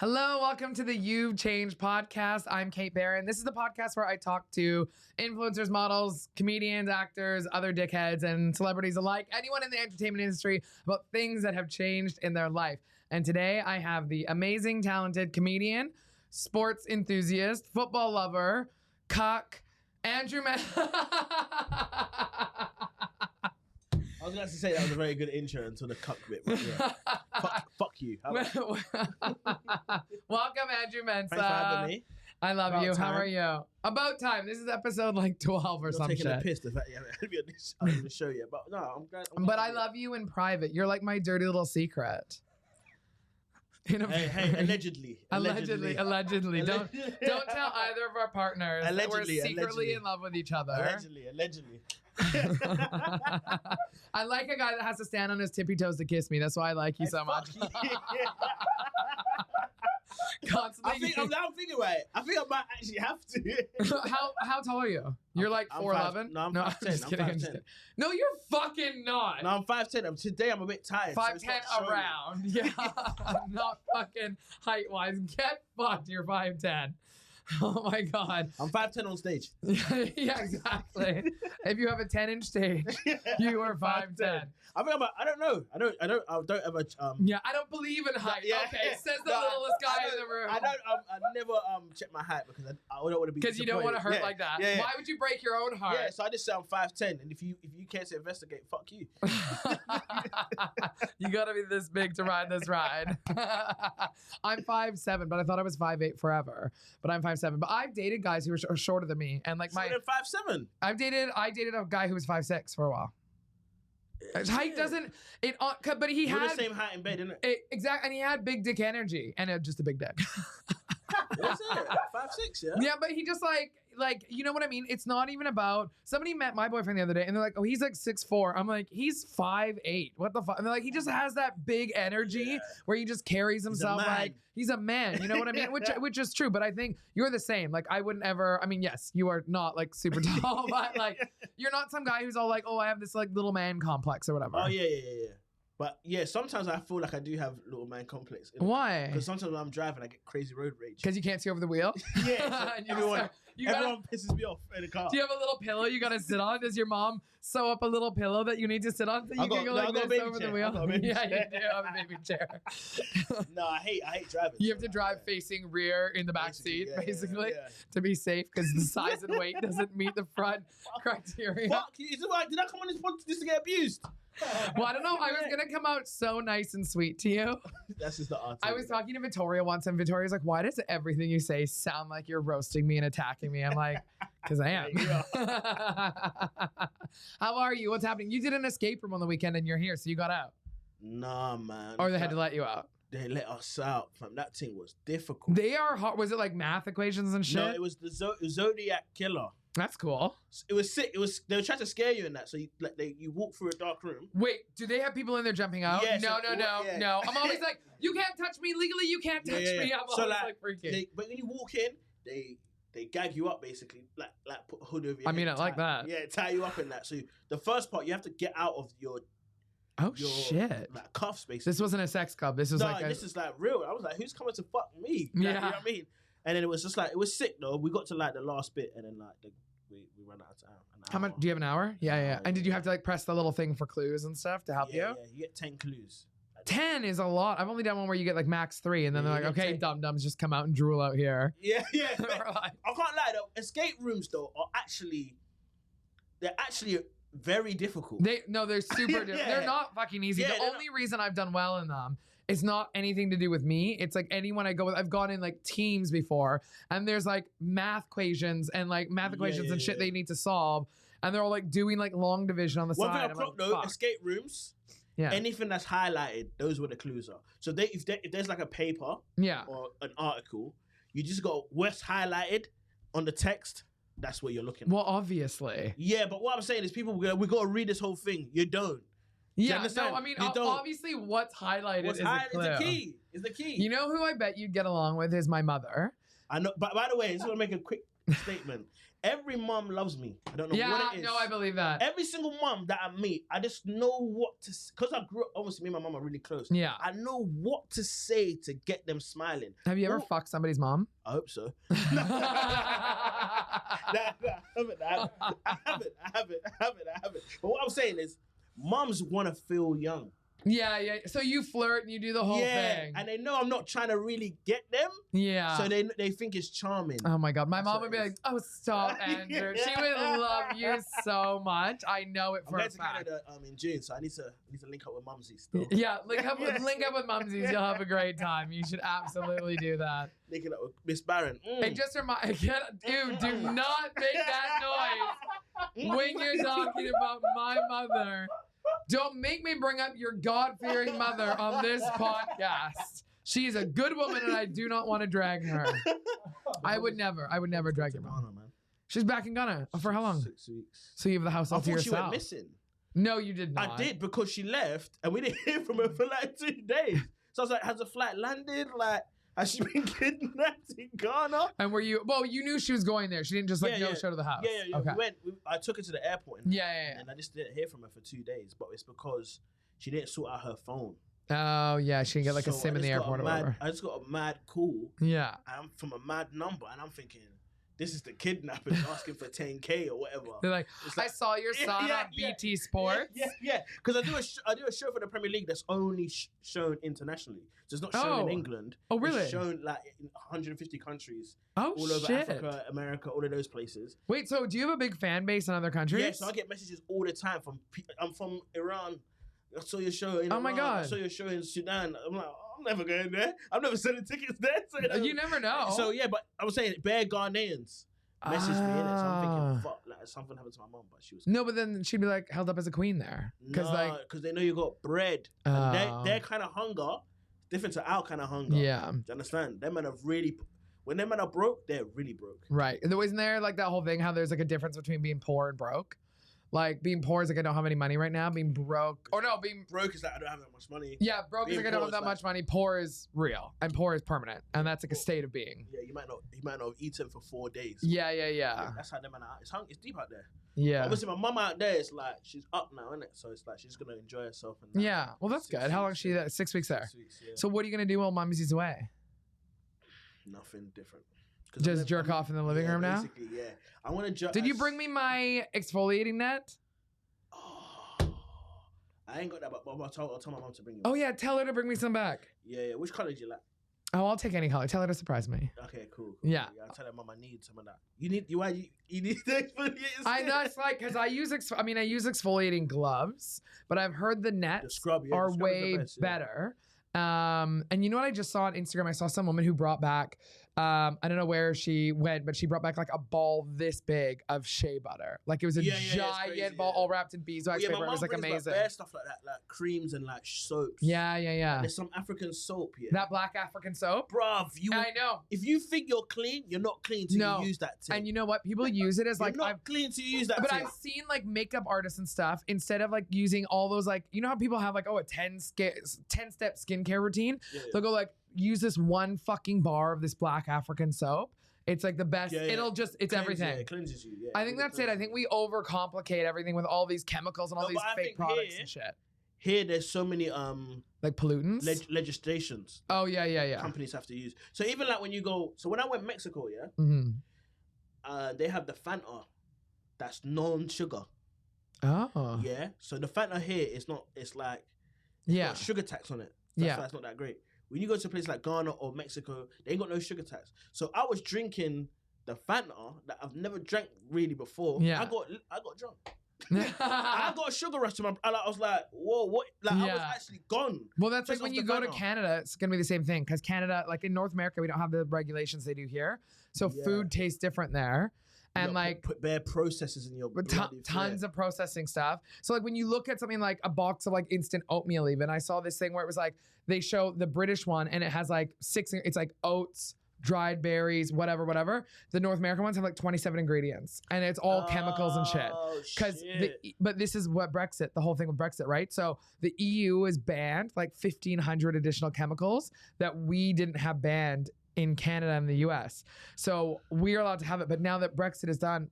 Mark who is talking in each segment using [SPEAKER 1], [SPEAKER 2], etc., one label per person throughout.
[SPEAKER 1] Hello, welcome to the You've Changed podcast. I'm Kate Barron. This is the podcast where I talk to influencers, models, comedians, actors, other dickheads, and celebrities alike, anyone in the entertainment industry about things that have changed in their life. And today I have the amazing, talented comedian, sports enthusiast, football lover, cuck, Andrew Mensah.
[SPEAKER 2] I was going to say that was a very good intro until the cuck bit. But yeah. fuck you.
[SPEAKER 1] Welcome, Andrew Mensah.
[SPEAKER 2] Thanks for having me.
[SPEAKER 1] I love
[SPEAKER 2] About
[SPEAKER 1] you.
[SPEAKER 2] time.
[SPEAKER 1] How are you? About time. This is episode like 12 or
[SPEAKER 2] I'm
[SPEAKER 1] some
[SPEAKER 2] taking
[SPEAKER 1] shit.
[SPEAKER 2] a piss. The fact, yeah, I'm going to show you. But no, I'm glad.
[SPEAKER 1] But I love you in private. You're like my dirty little secret.
[SPEAKER 2] Hey, allegedly.
[SPEAKER 1] Allegedly. Don't tell either of our partners that we're secretly in love with each other.
[SPEAKER 2] Allegedly.
[SPEAKER 1] I like a guy that has to stand on his tippy toes to kiss me. That's why I like you so much. Constantly.
[SPEAKER 2] I'm thinking right. I think I might actually have to.
[SPEAKER 1] How tall are you? You're like 4'11"?
[SPEAKER 2] No, I'm 5'10".
[SPEAKER 1] I'm just kidding. No, you're fucking not.
[SPEAKER 2] No, I'm 5'10". Today I'm a bit tired.
[SPEAKER 1] 5'10" around. Yeah. Not fucking height-wise. Get fucked. You're 5'10". Oh my God.
[SPEAKER 2] I'm 5'10" on stage.
[SPEAKER 1] Yeah, exactly. If you have a 10-inch stage, you are 5'10".
[SPEAKER 2] I don't know. I don't ever.
[SPEAKER 1] Yeah, I don't believe in height.
[SPEAKER 2] Yeah.
[SPEAKER 1] Okay, says the littlest guy in the room.
[SPEAKER 2] I never don't check my height because I don't want to be.
[SPEAKER 1] Because you don't want to hurt like that.
[SPEAKER 2] Yeah.
[SPEAKER 1] Why would you break your own heart?
[SPEAKER 2] Yeah, so I just say I'm 5'10", and if you can't say investigate, fuck you.
[SPEAKER 1] You gotta be this big to ride this ride. I'm 5'7", but I thought I was 5'8" forever. But I'm 5'7". But I've dated guys who are shorter than me, and like
[SPEAKER 2] So they're 5'7".
[SPEAKER 1] I dated a guy who was 5'6" for a while. Height doesn't it, but he
[SPEAKER 2] We're
[SPEAKER 1] had
[SPEAKER 2] the same height in bed, isn't it?
[SPEAKER 1] Exactly, and he had big dick energy and just a big dick.
[SPEAKER 2] That's it. 5'6", yeah.
[SPEAKER 1] Yeah, but he just like you know what I mean? It's not even about. Somebody met my boyfriend the other day, and they're like, "Oh, he's like 6'4". I'm like, "He's 5'8". What the fuck?" And they're like, "He just has that big energy where he just carries himself like he's a man." You know what I mean? Which is true. But I think you're the same. Like, I wouldn't ever. I mean, yes, you are not like super tall, but like you're not some guy who's all like, "Oh, I have this like little man complex" or whatever.
[SPEAKER 2] Oh yeah. But yeah, sometimes I feel like I do have little man complex.
[SPEAKER 1] Why?
[SPEAKER 2] Because sometimes when I'm driving, I get crazy road rage.
[SPEAKER 1] Because you can't see over the wheel?
[SPEAKER 2] Yeah. Everyone pisses me off in the car.
[SPEAKER 1] Do you have a little pillow you got to sit on? Does your mom sew up a little pillow that you need to sit on so you can go like this over the wheel? Yeah, you do have a baby chair.
[SPEAKER 2] No, I hate driving.
[SPEAKER 1] You have to drive facing rear in the back seat, basically, to be safe because the size and weight doesn't meet the front criteria.
[SPEAKER 2] Fuck you. Did I come on this podcast just to get abused?
[SPEAKER 1] Well, I don't know. I was going to come out so nice and sweet to you.
[SPEAKER 2] That's just the art.
[SPEAKER 1] I was talking to Victoria once, and Victoria's like, "Why does everything you say sound like you're roasting me and attacking me?" I'm like, "Because I am." How are you? What's happening? You did an escape room on the weekend, and you're here, so you got out.
[SPEAKER 2] Nah, man.
[SPEAKER 1] Or they had to let you out.
[SPEAKER 2] They let us out, fam. That thing was difficult.
[SPEAKER 1] They are hard. Was it like math equations and shit?
[SPEAKER 2] No, it was the Zodiac Killer.
[SPEAKER 1] That's cool.
[SPEAKER 2] It was sick. They were trying to scare you in that. So you walk through a dark room.
[SPEAKER 1] Wait, do they have people in there jumping out?
[SPEAKER 2] Yeah,
[SPEAKER 1] no. I'm always like, you can't touch me legally. You can't touch me. I'm always like freaking.
[SPEAKER 2] But when you walk in, they gag you up basically, like put a hood over your head.
[SPEAKER 1] I mean, I like that.
[SPEAKER 2] Yeah, tie you up in that. So the first part, you have to get out of your
[SPEAKER 1] shit,
[SPEAKER 2] like cuffs basically.
[SPEAKER 1] This wasn't a sex club. This was
[SPEAKER 2] this is like real. I was like, who's coming to fuck me? Like,
[SPEAKER 1] yeah,
[SPEAKER 2] you know what I mean. And then it was just like, it was sick though. We got to like the last bit, and then like we ran out of time.
[SPEAKER 1] How much? Do you have an hour? Yeah. And did you have to like press the little thing for clues and stuff to help you?
[SPEAKER 2] Yeah, you get 10 clues.
[SPEAKER 1] 10 is a lot. I've only done one where you get like max 3, and then they're like, "Okay, dum-dums, just come out and drool out here."
[SPEAKER 2] Yeah. I can't lie though. Escape rooms though are actually very difficult.
[SPEAKER 1] They're super. They're not fucking easy. The only reason I've done well in them is not anything to do with me. It's like anyone I go with. I've gone in like teams before, and there's like math equations and shit they need to solve, and they're all like doing like long division on the side.
[SPEAKER 2] One thing I clocked though, escape rooms. Yeah. Anything that's highlighted, those where the clues are. So if there's like a paper, or an article, you just got what's highlighted on the text. That's what you're looking at.
[SPEAKER 1] Well, obviously.
[SPEAKER 2] Yeah, but what I'm saying is we got to read this whole thing. You don't.
[SPEAKER 1] Yeah, no, I mean, obviously what's highlighted is the
[SPEAKER 2] key. Is the key.
[SPEAKER 1] You know who I bet you'd get along with is my mother.
[SPEAKER 2] I know, but by the way, I just want to make a quick statement. every mom loves me. I don't know what it is.
[SPEAKER 1] No, I believe that.
[SPEAKER 2] Every single mom that I meet, I just know what to... Because I grew up, obviously, me and my mom are really close.
[SPEAKER 1] Yeah.
[SPEAKER 2] I know what to say to get them smiling.
[SPEAKER 1] Have you ever fucked somebody's mom?
[SPEAKER 2] I hope so. I haven't. But what I'm saying is, moms want to feel young.
[SPEAKER 1] Yeah. So you flirt and you do the whole thing.
[SPEAKER 2] And they know I'm not trying to really get them.
[SPEAKER 1] Yeah.
[SPEAKER 2] So they think it's charming.
[SPEAKER 1] Oh my God. My mom would be like, oh, stop, Andrew. She would love you so much. I know it for a fact.
[SPEAKER 2] I'm going to Canada in June, so I need to link up with Mumsies still.
[SPEAKER 1] Yeah, link up with Mumsies. You'll have a great time. You should absolutely do that.
[SPEAKER 2] Linking up with Miss Barron.
[SPEAKER 1] It just reminds, dude, do not make that noise when you're talking about my mother. Don't make me bring up your God-fearing mother on this podcast. She's a good woman, and I do not want to drag her. I would never drag your mom. Man. She's back in Ghana. For how long?
[SPEAKER 2] 6 weeks.
[SPEAKER 1] So you have the house all to yourself.
[SPEAKER 2] I thought she went missing.
[SPEAKER 1] No, you did not.
[SPEAKER 2] I did, because she left, and we didn't hear from her for like 2 days. So I was like, has the flight landed? Like, has she been kidnapped in Ghana?
[SPEAKER 1] And were you... Well, you knew she was going there. She didn't just show to the house.
[SPEAKER 2] Yeah. Okay. I took her to the airport.
[SPEAKER 1] Yeah.
[SPEAKER 2] And I just didn't hear from her for 2 days. But it's because she didn't sort out her phone.
[SPEAKER 1] Oh, yeah. She didn't get like a SIM in the airport or whatever.
[SPEAKER 2] I just got a mad call.
[SPEAKER 1] Yeah.
[SPEAKER 2] I'm from a mad number. And I'm thinking, this is the kidnappers asking for 10K or whatever.
[SPEAKER 1] They're like, I saw your son on BT Sports.
[SPEAKER 2] Yeah. Because I do a show for the Premier League that's only shown internationally. So it's not shown in England.
[SPEAKER 1] Oh, really?
[SPEAKER 2] It's shown like in 150 countries.
[SPEAKER 1] Oh,
[SPEAKER 2] all over Africa, America, all of those places.
[SPEAKER 1] Wait, so do you have a big fan base in other countries?
[SPEAKER 2] Yeah, so I get messages all the time I'm from Iran. I saw your show in
[SPEAKER 1] Iran. My God.
[SPEAKER 2] I saw your show in Sudan. I'm like, I'm never going there. I'm never selling tickets there. So,
[SPEAKER 1] you never know.
[SPEAKER 2] So yeah, but I was saying, bare Ghanaians messaged me in it. So I'm thinking, fuck, like something happened to my mom, but she was...
[SPEAKER 1] No, but then she'd be like held up as a queen there.
[SPEAKER 2] Because they know you got bread. And their kind of hunger, different to our kind of hunger.
[SPEAKER 1] Yeah.
[SPEAKER 2] Do you understand? Them men have really... When them men are broke, they're really broke.
[SPEAKER 1] Right. And wasn't there like that whole thing how there's like a difference between being poor and broke? Like being poor is like I don't have any money right now. Being broke, or no, being
[SPEAKER 2] broke is like I don't have that much money.
[SPEAKER 1] Yeah, broke is like I don't have that much money. Poor is real, and poor is permanent, and that's like a state of being.
[SPEAKER 2] Yeah, you might not have eaten for 4 days.
[SPEAKER 1] Yeah.
[SPEAKER 2] That's how them man are. It's deep out there.
[SPEAKER 1] Yeah.
[SPEAKER 2] Obviously, my mum out there is like she's up now, isn't it? So it's like she's gonna enjoy herself. And
[SPEAKER 1] yeah. Well, that's good. How long is she there? 6 weeks there.
[SPEAKER 2] 6 weeks. Yeah.
[SPEAKER 1] So what are you gonna do while mommy's away?
[SPEAKER 2] Nothing different.
[SPEAKER 1] Just jerk off in the living room now?
[SPEAKER 2] Basically, yeah. I want to jerk.
[SPEAKER 1] Did you bring me my exfoliating net?
[SPEAKER 2] I ain't got that, but I'll tell my mom to bring you.
[SPEAKER 1] Oh yeah, tell her to bring me some back.
[SPEAKER 2] Yeah. Which color do you like?
[SPEAKER 1] Oh, I'll take any color. Tell her to surprise me.
[SPEAKER 2] Okay, cool.
[SPEAKER 1] Yeah.
[SPEAKER 2] I'll tell her, Mom, I need some of that. You need the exfoliating.
[SPEAKER 1] I know it's like because I use exfoliating gloves, but I've heard the nets are way better. And you know what I just saw on Instagram? I saw some woman who brought back, I don't know where she went, but she brought back like a ball this big of shea butter. Like it was a giant ball all wrapped in beeswax paper. It was like amazing.
[SPEAKER 2] Bare stuff like that, like creams and like soaps.
[SPEAKER 1] Yeah.
[SPEAKER 2] And there's some African soap,
[SPEAKER 1] That black African soap?
[SPEAKER 2] Bruv,
[SPEAKER 1] I know.
[SPEAKER 2] If you think you're clean, you're not clean till you use that thing.
[SPEAKER 1] And you know what? People use it as like...
[SPEAKER 2] You're not clean till you use that
[SPEAKER 1] But
[SPEAKER 2] thing.
[SPEAKER 1] I've seen like makeup artists and stuff, instead of like using all those like... You know how people have like, a 10-step skincare routine? Yeah. They'll go like, use this one fucking bar of this black African soap. It's like the best. Yeah. It's everything.
[SPEAKER 2] Yeah, it cleanses you. Yeah,
[SPEAKER 1] I think that's it. I think we overcomplicate everything with all these chemicals and all these fake products and shit.
[SPEAKER 2] Here, there's so many
[SPEAKER 1] like pollutants,
[SPEAKER 2] legislations.
[SPEAKER 1] Oh yeah.
[SPEAKER 2] Companies have to use. So even like when you go. So when I went to Mexico, they have the Fanta, that's non-sugar.
[SPEAKER 1] Oh.
[SPEAKER 2] Yeah. So the Fanta here is not. It's like got sugar tax on it. That's why it's not that great. When you go to a place like Ghana or Mexico, they ain't got no sugar tax. So I was drinking the Fanta that I've never drank really before. Yeah. I got drunk. I got a sugar rush to my... I was like, whoa, what? Like, I was actually gone.
[SPEAKER 1] Well, that's like when you go to Canada, it's going to be the same thing. Because Canada, like in North America, we don't have the regulations they do here. So food tastes different there. And like
[SPEAKER 2] put bare processes in your
[SPEAKER 1] tons of processing stuff. So like when you look at something like a box of like instant oatmeal, even I saw this thing where it was like they show the British one and it has like it's like oats, dried berries, whatever. The North American ones have like 27 ingredients and it's all chemicals and shit. But this is what the whole thing with Brexit, right? So the EU has banned like 1,500 additional chemicals that we didn't have banned in Canada and the US. So we're allowed to have it. But now that Brexit is done,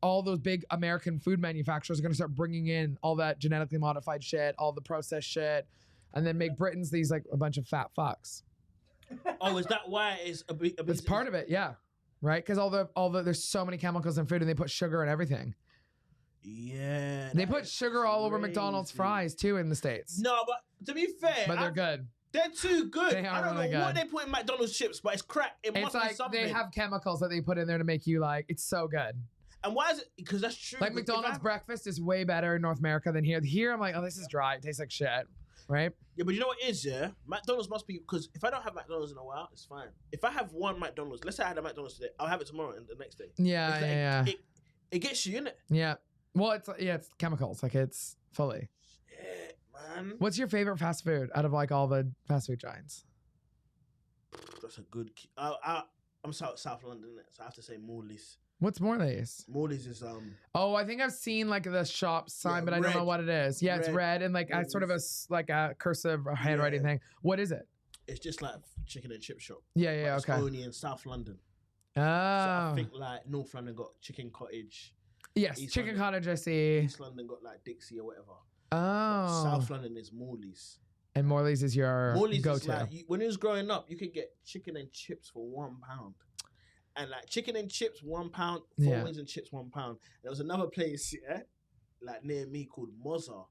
[SPEAKER 1] all those big American food manufacturers are going to start bringing in all that genetically modified shit, all the processed shit, and then make Britons these like a bunch of fat fucks.
[SPEAKER 2] Oh, is that why it's a big?
[SPEAKER 1] It's part of it, yeah. Right? Because all the there's so many chemicals in food and they put sugar in everything.
[SPEAKER 2] Yeah.
[SPEAKER 1] They put sugar all over McDonald's fries too in the States.
[SPEAKER 2] No, but to be fair,
[SPEAKER 1] but they're good.
[SPEAKER 2] They're too good.
[SPEAKER 1] They are
[SPEAKER 2] I don't
[SPEAKER 1] really
[SPEAKER 2] know what
[SPEAKER 1] good.
[SPEAKER 2] they put in McDonald's chips, but it's crack. It must be something.
[SPEAKER 1] They have chemicals that they put in there to make you like. It's so good.
[SPEAKER 2] And why is it? Because that's true.
[SPEAKER 1] Like McDonald's breakfast is way better in North America than here. Here I'm like, oh, this is dry. It tastes like shit. Right?
[SPEAKER 2] Yeah, but you know what it is, yeah? McDonald's must be, because if I don't have McDonald's in a while, it's fine. If I have one McDonald's, let's say I had a McDonald's today, I'll have it tomorrow and the next day.
[SPEAKER 1] Yeah.
[SPEAKER 2] It gets you, innit?
[SPEAKER 1] Yeah. Well, it's chemicals. Like it's fully.
[SPEAKER 2] Shit, man.
[SPEAKER 1] What's your favorite fast food out of like all the fast food giants?
[SPEAKER 2] That's a good. I'm South London, so I have to say Morley's.
[SPEAKER 1] What's Morley's?
[SPEAKER 2] Morley's is
[SPEAKER 1] Oh, I think I've seen like the shop sign, but I don't know what it is. Yeah, it's red and like sort of a cursive handwriting thing. What is it?
[SPEAKER 2] It's just like chicken and chip shop.
[SPEAKER 1] Yeah, okay.
[SPEAKER 2] It's only in South London.
[SPEAKER 1] Oh.
[SPEAKER 2] So I think like North London got Chicken Cottage.
[SPEAKER 1] Yes,
[SPEAKER 2] East
[SPEAKER 1] Chicken
[SPEAKER 2] London,
[SPEAKER 1] Cottage I see.
[SPEAKER 2] East London got like Dixie or whatever.
[SPEAKER 1] Oh.
[SPEAKER 2] South London is Morley's.
[SPEAKER 1] And Morley's is your
[SPEAKER 2] Morley's
[SPEAKER 1] go-to.
[SPEAKER 2] is like, when you was growing up, you could get chicken and chips for £1. And like chicken and chips, £1, four wings and chips, £1. And there was another place, like near me called Mozza.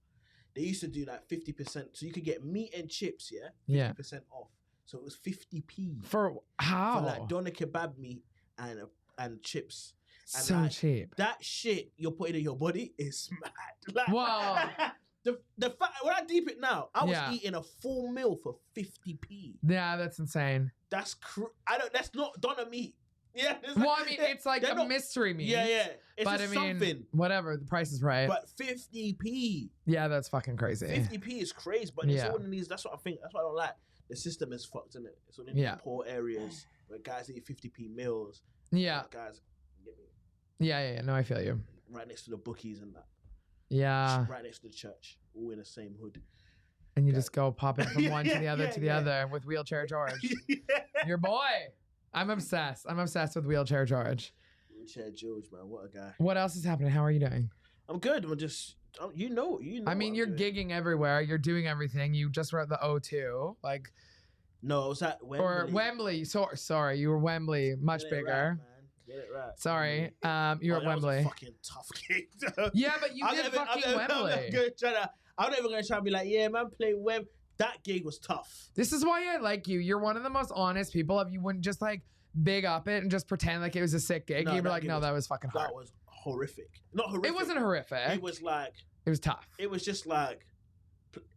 [SPEAKER 2] They used to do like 50%. So you could get meat and chips, 50% off. So it was 50p.
[SPEAKER 1] For how?
[SPEAKER 2] For like doner kebab meat and chips. And
[SPEAKER 1] so
[SPEAKER 2] like,
[SPEAKER 1] cheap.
[SPEAKER 2] That shit you're putting in your body is mad. Like,
[SPEAKER 1] wow.
[SPEAKER 2] The fact, when I deep it now, I was eating a full meal for 50p.
[SPEAKER 1] Yeah, that's insane.
[SPEAKER 2] That's that's not doner meat. Yeah.
[SPEAKER 1] Well, I mean, it's like a mystery meat.
[SPEAKER 2] Yeah. It's
[SPEAKER 1] but I mean, something. Whatever, the price is right.
[SPEAKER 2] But 50p.
[SPEAKER 1] Yeah, that's fucking crazy.
[SPEAKER 2] 50p is crazy, but it's all in these. That's what I think. That's what I don't like. The system is fucked, isn't it? It's only in poor areas where guys eat 50p meals.
[SPEAKER 1] Yeah.
[SPEAKER 2] Guys.
[SPEAKER 1] Yeah. No, I feel you.
[SPEAKER 2] Right next to the bookies and that.
[SPEAKER 1] Yeah.
[SPEAKER 2] Right next to the church, all in the same hood.
[SPEAKER 1] And you just go pop it from one to the other to the other with Wheelchair George. Your boy. I'm obsessed. I'm obsessed with Wheelchair George.
[SPEAKER 2] Wheelchair George, man. What a guy.
[SPEAKER 1] What else is happening? How are you doing?
[SPEAKER 2] I'm good. I'm just, you know.
[SPEAKER 1] I mean, you're gigging everywhere. You're doing everything. You just were at the O2. Like.
[SPEAKER 2] No, I was at Wembley.
[SPEAKER 1] Or Wembley. Sorry, you were Wembley. Much bigger.
[SPEAKER 2] Right, man. Get it right.
[SPEAKER 1] Sorry. You're at Wembley.
[SPEAKER 2] Was a fucking tough gig.
[SPEAKER 1] Yeah, but you did fucking Wembley.
[SPEAKER 2] I'm never going to try and be like, yeah, man, play Wembley. That gig was tough.
[SPEAKER 1] This is why I like you. You're one of the most honest people. If you wouldn't just like big up it and just pretend like it was a sick gig. You'd be like, no, that was fucking hard.
[SPEAKER 2] That was horrific. Not horrific.
[SPEAKER 1] It wasn't horrific.
[SPEAKER 2] It was like.
[SPEAKER 1] It was tough.
[SPEAKER 2] It was just like.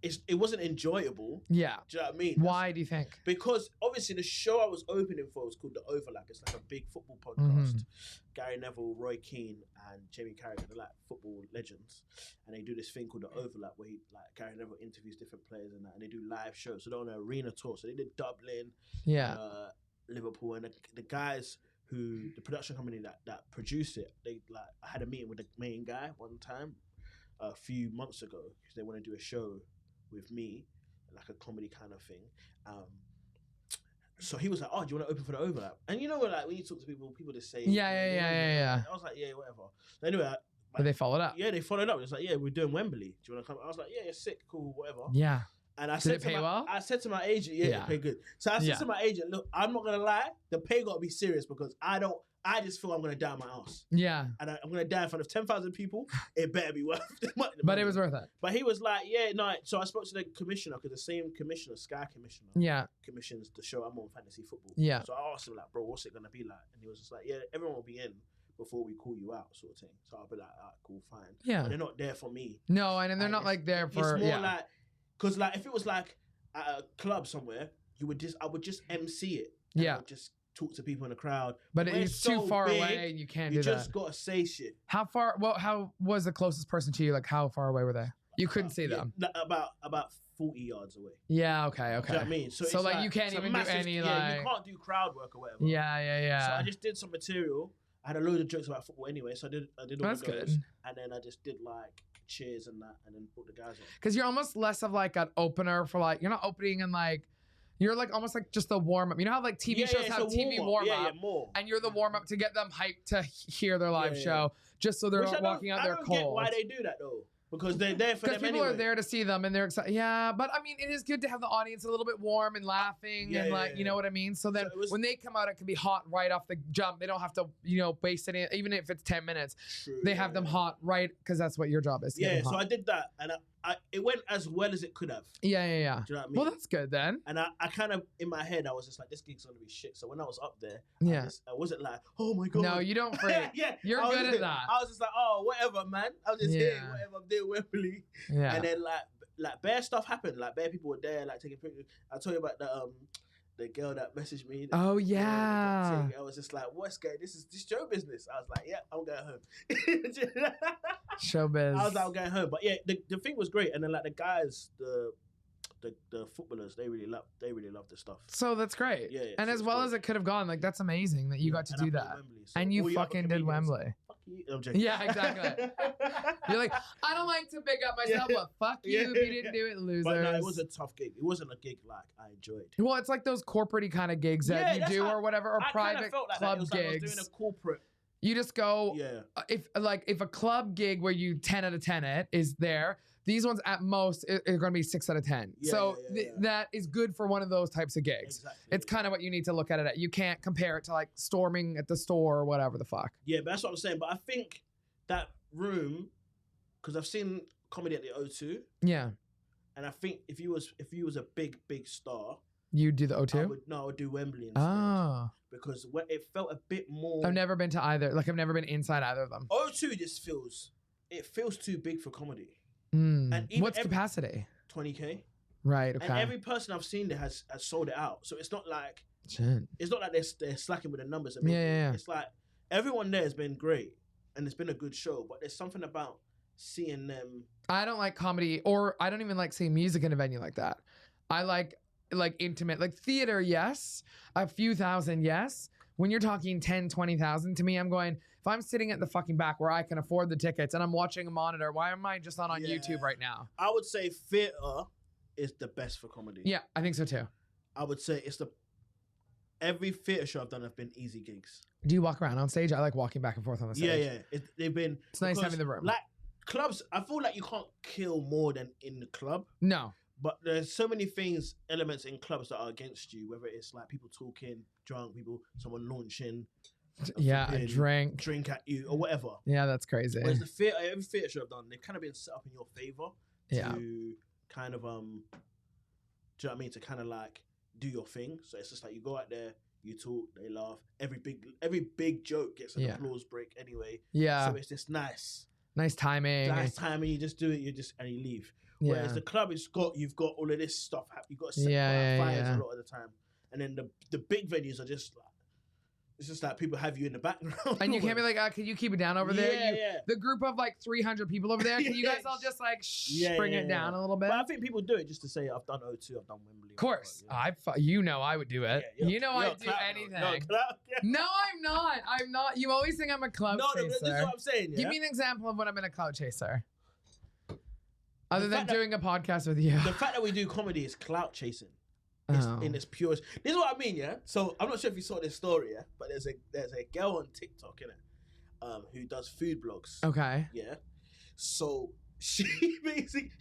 [SPEAKER 2] It wasn't enjoyable.
[SPEAKER 1] Yeah.
[SPEAKER 2] Do you know what I mean?
[SPEAKER 1] Why do you think?
[SPEAKER 2] Because obviously the show I was opening for was called The Overlap. It's like a big football podcast. Gary Neville, Roy Keane, and Jamie Carragher, they're like football legends. And they do this thing called The Overlap where Gary Neville interviews different players and that, and they do live shows. So they're on an arena tour. So they did Dublin, Liverpool, and the guys the production company that produced it, I had a meeting with the main guy one time a few months ago because they want to do a show with me, like a comedy kind of thing. So he was like, "Oh, do you want to open for The Overlap?" And you know, like when you talk to people just say,
[SPEAKER 1] "Yeah."
[SPEAKER 2] I was like, "Yeah, whatever." So anyway,
[SPEAKER 1] but they followed up.
[SPEAKER 2] Yeah, they followed up. It's like, "Yeah, we're doing Wembley. Do you want to come?" I was like, "Yeah, sick, cool, whatever."
[SPEAKER 1] Yeah.
[SPEAKER 2] And I
[SPEAKER 1] Did it pay well?
[SPEAKER 2] I said to my agent, it paid good. So I said to my agent, "Look, I'm not gonna lie, the pay got to be serious because I just feel I'm going to die on my ass.
[SPEAKER 1] Yeah.
[SPEAKER 2] And I'm going to die in front of 10,000 people. It better be worth it.
[SPEAKER 1] But it was worth it.
[SPEAKER 2] But he was like, So I spoke to the commissioner because the same commissioner, Sky Commissioner, commissions the show I'm on, Fantasy Football.
[SPEAKER 1] Yeah.
[SPEAKER 2] So I asked him, like, bro, what's it going to be like? And he was just like, yeah, everyone will be in before we call you out, sort of thing. So I'll be like, all right, cool, fine.
[SPEAKER 1] Yeah.
[SPEAKER 2] But they're not there for me.
[SPEAKER 1] No, and they're not like there for...
[SPEAKER 2] It's more like... Because like, if it was like at a club somewhere, I would just MC it.
[SPEAKER 1] Yeah.
[SPEAKER 2] I would just talk to people in the crowd.
[SPEAKER 1] But it's too far away. You can't do that.
[SPEAKER 2] You just gotta say shit.
[SPEAKER 1] How far? Well, how was the closest person to you? Like, how far away were they? You couldn't see them.
[SPEAKER 2] About 40 yards away.
[SPEAKER 1] Yeah. Okay.
[SPEAKER 2] Do you know what I mean?
[SPEAKER 1] So like, you can't even do any
[SPEAKER 2] you can't do crowd work or whatever.
[SPEAKER 1] Yeah.
[SPEAKER 2] So I just did some material. I had a load of jokes about football anyway, so I did all
[SPEAKER 1] That's
[SPEAKER 2] of those.
[SPEAKER 1] Good.
[SPEAKER 2] And then I just did like cheers and that, and then put the guys on.
[SPEAKER 1] Because you're almost less of like an opener for like, you're not opening in like, You're like almost like just the warm up. You know how like TV shows have TV warm up,
[SPEAKER 2] more.
[SPEAKER 1] And you're the warm up to get them hyped to hear their live show, just so they're not walking out there cold.
[SPEAKER 2] I don't get why they do that though. Because they're there for them anyway.
[SPEAKER 1] Because people are there to see them and they're excited. Yeah, but I mean, it is good to have the audience a little bit warm and laughing and you know what I mean? So then when they come out, it can be hot right off the jump. They don't have to, waste any, even if it's 10 minutes. True, they have them hot right, because that's what your job is.
[SPEAKER 2] Yeah, so I did that and it went as well as it could have.
[SPEAKER 1] Yeah.
[SPEAKER 2] Do you know what I mean?
[SPEAKER 1] Well, that's good then.
[SPEAKER 2] And I kind of, in my head, I was just like, this gig's going to be shit. So when I was up there, I wasn't like, oh my God.
[SPEAKER 1] No, you don't freak. You're good at that.
[SPEAKER 2] I was just like, oh, whatever, man. I was just here, whatever, I'm doing Wembley.
[SPEAKER 1] Yeah.
[SPEAKER 2] And then like bare stuff happened. Like bare people were there, like taking pictures. I told you about the girl that messaged me.
[SPEAKER 1] Oh yeah.
[SPEAKER 2] I was just like, what's going? This is show business. I was like, yeah, I'm going home.
[SPEAKER 1] Showbiz.
[SPEAKER 2] I was like, I'm going home. But yeah, the thing was great. And then like the guys, the footballers, they really love the stuff.
[SPEAKER 1] So that's great.
[SPEAKER 2] Yeah.
[SPEAKER 1] And as well as it could have gone, like that's amazing that you got to do that.
[SPEAKER 2] Wembley, so
[SPEAKER 1] and you fucking did Wembley.
[SPEAKER 2] Fuck you. I'm joking.
[SPEAKER 1] Yeah, exactly. You're like, I don't like to big up myself, but fuck you if you didn't do it, losers.
[SPEAKER 2] But no, it was a tough gig. It wasn't a gig like I enjoyed.
[SPEAKER 1] Well, it's like those corporate-y kind of gigs that you do or whatever, or private club gigs. Like I was
[SPEAKER 2] doing a corporate.
[SPEAKER 1] You just go, if a club gig where you 10 out of 10 it is there, these ones at most are going to be 6 out of 10. That is good for one of those types of gigs.
[SPEAKER 2] Exactly,
[SPEAKER 1] it's kind of what you need to look at it at. You can't compare it to like storming at the store or whatever the fuck.
[SPEAKER 2] Yeah, but that's what I'm saying. But I think that room, because I've seen comedy at the O2.
[SPEAKER 1] Yeah.
[SPEAKER 2] And I think if you was a big star,
[SPEAKER 1] you'd do the O2?
[SPEAKER 2] I would do Wembley instead.
[SPEAKER 1] Oh.
[SPEAKER 2] Because it felt a bit more.
[SPEAKER 1] I've never been to either. Like I've never been inside either of them.
[SPEAKER 2] O2 just feels too big for comedy.
[SPEAKER 1] And what's capacity?
[SPEAKER 2] 20K.
[SPEAKER 1] Right. Okay.
[SPEAKER 2] And every person I've seen there has sold it out. So it's not like they're slacking with the numbers. I mean, It's like everyone there has been great and it's been a good show, but there's something about seeing them. I
[SPEAKER 1] don't like comedy, or I don't even like seeing music in a venue like that. I like intimate, like theater. Yes, a few thousand. Yes. When you're talking 10, 20,000, to me, I'm going, if I'm sitting at the fucking back where I can afford the tickets and I'm watching a monitor, why am I just not on YouTube right now?
[SPEAKER 2] I would say theater is the best for comedy.
[SPEAKER 1] Yeah, I think so too.
[SPEAKER 2] I would say every theater show I've done have been easy gigs.
[SPEAKER 1] Do you walk around on stage? I like walking back and forth on the stage.
[SPEAKER 2] Yeah. They've been.
[SPEAKER 1] It's nice having the room.
[SPEAKER 2] Like clubs, I feel like you can't kill more than in the club.
[SPEAKER 1] No.
[SPEAKER 2] But there's so many elements in clubs that are against you, whether it's like people talking, drunk, someone launching.
[SPEAKER 1] A
[SPEAKER 2] drink at you or whatever.
[SPEAKER 1] Yeah, that's crazy.
[SPEAKER 2] Whereas every theatre show I've done, they've kind of been set up in your favor to kind of, do you know what I mean? To kind of like do your thing. So it's just like you go out there, you talk, they laugh. Every big joke gets an applause break anyway. Yeah. So it's just nice timing. You just do it. And you leave. Whereas the club you've got all of this stuff. You've got to set fires a lot of the time. And then the big venues are just like, it's just like people have you in the background.
[SPEAKER 1] And you can't be like, can you keep it down over there? The group of like 300 people over there, can you guys all just like bring it down a little bit?
[SPEAKER 2] But I think people do it just to say, I've done O2, I've done Wembley.
[SPEAKER 1] Of course. I would do it. I'd do anything. No, I'm not. You always think I'm a clout chaser.
[SPEAKER 2] No, this is what I'm saying.
[SPEAKER 1] Give me an example of when I've been a clout chaser. Other than doing a podcast with you.
[SPEAKER 2] The fact that we do comedy is clout chasing. In its purest. This is what I mean, yeah? So I'm not sure if you saw this story, yeah? But there's a girl on TikTok, innit? Who does food blogs.
[SPEAKER 1] Okay.
[SPEAKER 2] Yeah. So she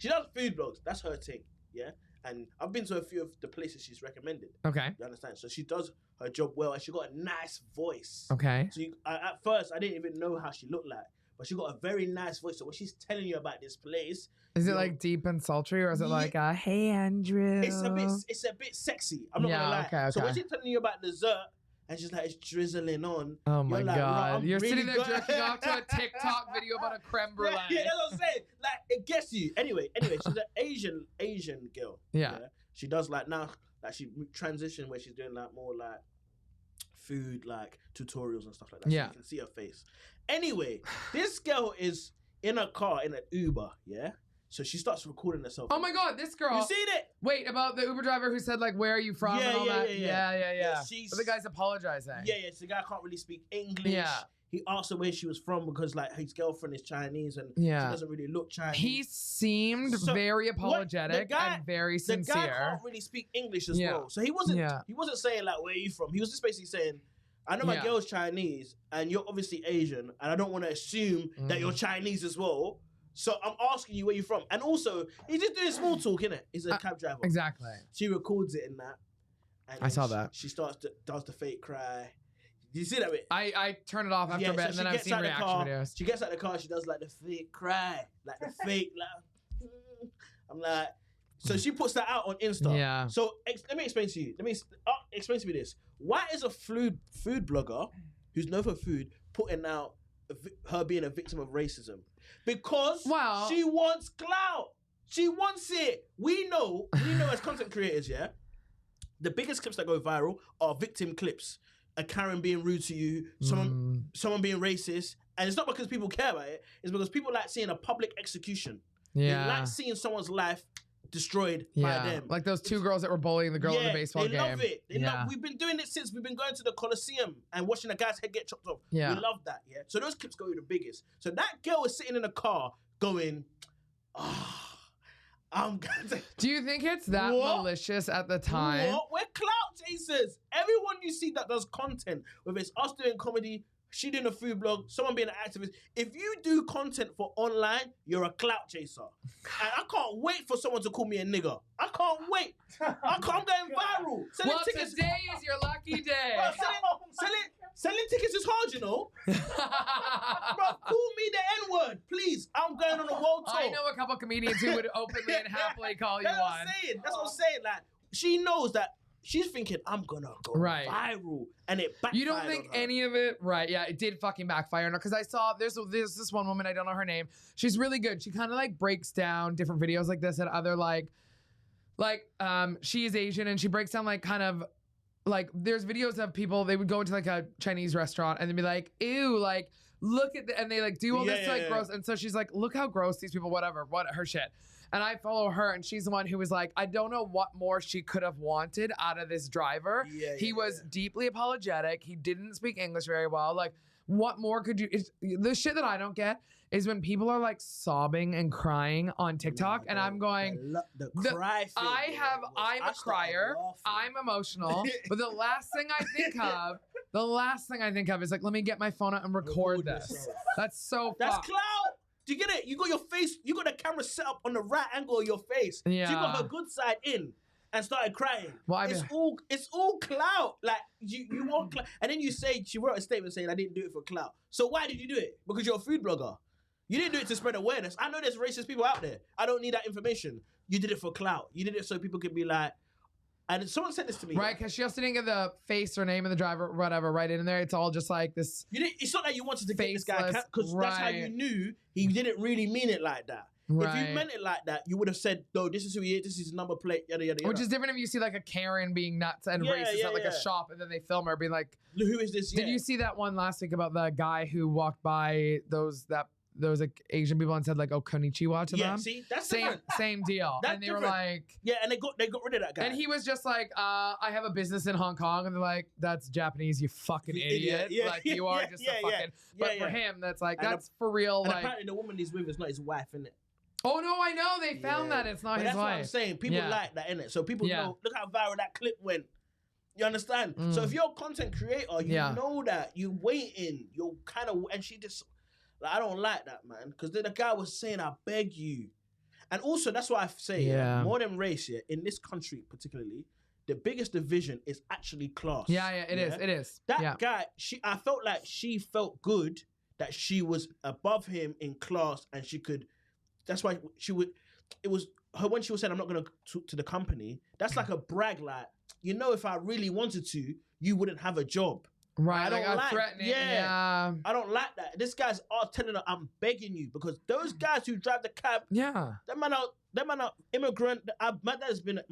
[SPEAKER 2] does food blogs. That's her thing, yeah? And I've been to a few of the places she's recommended.
[SPEAKER 1] Okay.
[SPEAKER 2] You understand? So she does her job well and she got a nice voice.
[SPEAKER 1] Okay.
[SPEAKER 2] So at first, I didn't even know how she looked like. But she got a very nice voice. So when she's telling you about this place,
[SPEAKER 1] is it like deep and sultry, or is it like hey Andrew?
[SPEAKER 2] It's a bit sexy. I'm not gonna lie.
[SPEAKER 1] Okay.
[SPEAKER 2] So when she's telling you about dessert and she's like it's drizzling on.
[SPEAKER 1] Oh my god! You're really sitting there jerking off to a TikTok video about a creme brulee.
[SPEAKER 2] Yeah, that's what I'm saying. Like it gets you. Anyway, she's an Asian girl.
[SPEAKER 1] Yeah.
[SPEAKER 2] She does like now, like she transitioned where she's doing like more like food like tutorials and stuff like that.
[SPEAKER 1] Yeah.
[SPEAKER 2] So you can see her face. Anyway, this girl is in a car in an Uber, yeah? So she starts recording herself.
[SPEAKER 1] Oh my god, this girl.
[SPEAKER 2] You seen it?
[SPEAKER 1] Wait, about the Uber driver who said like, where are you from and all that? Yeah.
[SPEAKER 2] Yeah,
[SPEAKER 1] But the guy's apologizing.
[SPEAKER 2] Yeah, so the guy can't really speak English.
[SPEAKER 1] Yeah.
[SPEAKER 2] he asked her where she was from because like his girlfriend is Chinese and she doesn't really look Chinese.
[SPEAKER 1] He seemed very apologetic and very sincere.
[SPEAKER 2] The guy can't really speak English as well, so he wasn't saying like where are you from. He was just basically saying, I know my girl's Chinese and you're obviously Asian, and I don't want to assume that you're Chinese as well. So I'm asking you where you're from. And also, he's just doing small talk, innit? He's a cab driver.
[SPEAKER 1] Exactly.
[SPEAKER 2] She records it in that. And
[SPEAKER 1] I saw that.
[SPEAKER 2] She does the fake cry. Did you see that bit?
[SPEAKER 1] I turn it off after a bit, and then I've seen reaction videos.
[SPEAKER 2] She gets out of the car, she does like the fake cry. Like the fake, like, I'm like, so she puts that out on Insta.
[SPEAKER 1] Yeah.
[SPEAKER 2] So let me explain to you. Explain to me this. Why is a food blogger who's known for food putting out her being a victim of racism? Because she wants clout. She wants it. We know as content creators, the biggest clips that go viral are victim clips. A Karen being rude to you, someone being racist. And it's not because people care about it. It's because people like seeing a public execution. They like seeing someone's life destroyed by them.
[SPEAKER 1] Like those two girls that were bullying the girl in the baseball game.
[SPEAKER 2] They love it. We've been doing it since we've been going to the Coliseum and watching a guy's head get chopped off.
[SPEAKER 1] Yeah.
[SPEAKER 2] We love that, So those clips go the biggest. So that girl is sitting in a car going, I'm going to...
[SPEAKER 1] Do you think it's that malicious at the time?
[SPEAKER 2] What? We're clout chasers. Everyone you see that does content, whether it's us doing comedy, she doing a food blog, someone being an activist. If you do content for online, you're a clout chaser. And I can't wait for someone to call me a nigger. I can't wait. I'm going viral.
[SPEAKER 1] Tickets. Today is your lucky day.
[SPEAKER 2] Bro, selling tickets is hard, you know. Bro, call me the N-word, please. I'm going on a world tour.
[SPEAKER 1] I know a couple comedians who would openly and happily call you one.
[SPEAKER 2] That's what I'm saying. Like, she knows that. She's thinking, I'm gonna go viral, and it backfired.
[SPEAKER 1] You don't think any of it, yeah, it did fucking backfire on her. Because I saw there's this one woman, I don't know her name. She's really good. She kind of like breaks down different videos like this and other she is Asian and she breaks down like kind of like there's videos of people, they would go into like a Chinese restaurant and they'd be like, ew, like look at and they like do all this gross, and so she's like, look how gross these people, what her shit. And I follow her, and she's the one who was like, I don't know what more she could have wanted out of this driver. He was deeply apologetic. He didn't speak English very well. Like, what more could you... The shit that I don't get is when people are, like, sobbing and crying on TikTok, and I'm going...
[SPEAKER 2] The cry thing.
[SPEAKER 1] I'm a crier. I'm emotional. But the last thing I think of is, like, let me get my phone out and record this. That's so
[SPEAKER 2] That's clout! Do you get it? You got your face, you got the camera set up on the right angle of your face.
[SPEAKER 1] Yeah.
[SPEAKER 2] So you got her good side in and started crying.
[SPEAKER 1] Well,
[SPEAKER 2] it's all clout. Like you want clout. And then she wrote a statement saying, I didn't do it for clout. So why did you do it? Because you're a food blogger. You didn't do it to spread awareness. I know there's racist people out there. I don't need that information. You did it for clout. You did it so people could be like, and someone said this to me.
[SPEAKER 1] Right, because she also didn't get the face or name of the driver, whatever, right in there. It's all just like this.
[SPEAKER 2] It's not that you wanted to get this guy, because that's how you knew he didn't really mean it like that. Right. If you meant it like that, you would have said, no, this is who he is, this is his number plate, yada, yada, yada.
[SPEAKER 1] Which is different if you see like a Karen being nuts and racist at like a shop, and then they film her being like,
[SPEAKER 2] who is this?
[SPEAKER 1] Did you see that one last week about the guy who walked by those like Asian people and said like, oh, konnichiwa to them?
[SPEAKER 2] Yeah, see, that's
[SPEAKER 1] same deal. And they were like,
[SPEAKER 2] and they got rid of that guy.
[SPEAKER 1] And he was just like, I have a business in Hong Kong, and they're like, that's Japanese, you fucking idiot. Like you are just a fucking. But for him, that's like that's for real.
[SPEAKER 2] And
[SPEAKER 1] like
[SPEAKER 2] apparently the woman he's with is not his wife, isn't it?
[SPEAKER 1] Oh no, I know they found that it's not his wife.
[SPEAKER 2] That's what I'm saying. People like that, innit? So people know. Look how viral that clip went. You understand? So if you're a content creator, you know that you're waiting. You're kind of, and she just. Like, I don't like that, man, because the guy was saying, I beg you. And also, that's why I say, more than race, in this country particularly, the biggest division is actually class.
[SPEAKER 1] It is.
[SPEAKER 2] That guy, I felt like she felt good that she was above him in class and she could, that's why it was her when she was saying, I'm not going to talk to the company, that's like a brag, like, you know, if I really wanted to, you wouldn't have a job.
[SPEAKER 1] Right, I don't like threatening. I
[SPEAKER 2] don't like that. This guy's telling her, I'm begging you, because those guys who drive the cab, that man are immigrant. My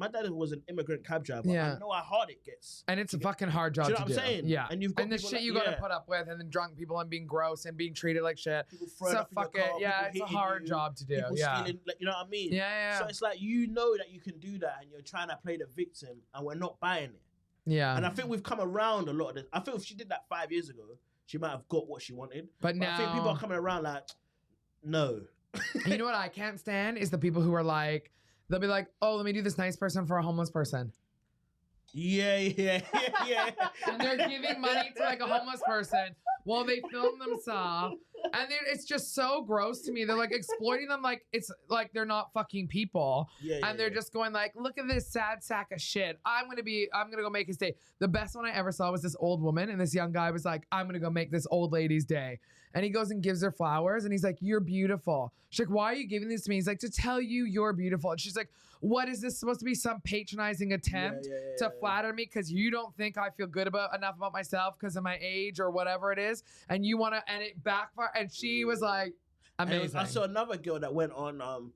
[SPEAKER 2] dad was an immigrant cab driver. I know how hard it gets,
[SPEAKER 1] and it's a fucking hard job.
[SPEAKER 2] Do you know what I'm saying?
[SPEAKER 1] Yeah,
[SPEAKER 2] and you've got
[SPEAKER 1] the shit you got to put up with, and then drunk people and being gross and being treated like shit. So fuck it. It's a hard job to do.
[SPEAKER 2] Stealing, you know what I mean? So it's like, you know that you can do that, and you're trying to play the victim, and we're not buying it.
[SPEAKER 1] Yeah.
[SPEAKER 2] And I think we've come around a lot of this. I feel if she did that 5 years ago, she might have got what she wanted.
[SPEAKER 1] But now
[SPEAKER 2] I think people are coming around like, no.
[SPEAKER 1] You know what I can't stand is the people who are like, they'll be like, oh, let me do this nice person for a homeless person.
[SPEAKER 2] Yeah.
[SPEAKER 1] And they're giving money to like a homeless person while they film themselves. And it's just so gross to me. They're like exploiting them like it's like they're not fucking people. And they're just going like, look at this sad sack of shit. I'm gonna go make his day. The best one I ever saw was this old woman, and this young guy was like, I'm gonna go make this old lady's day. And he goes and gives her flowers, and he's like, you're beautiful. She's like, why are you giving these to me? He's like, to tell you you're beautiful. And she's like, what is this supposed to be, some patronizing attempt to flatter me because you don't think I feel good enough about myself because of my age or whatever it is, and you want to, and it backfired. And she was like, amazing.
[SPEAKER 2] I saw another girl that went on.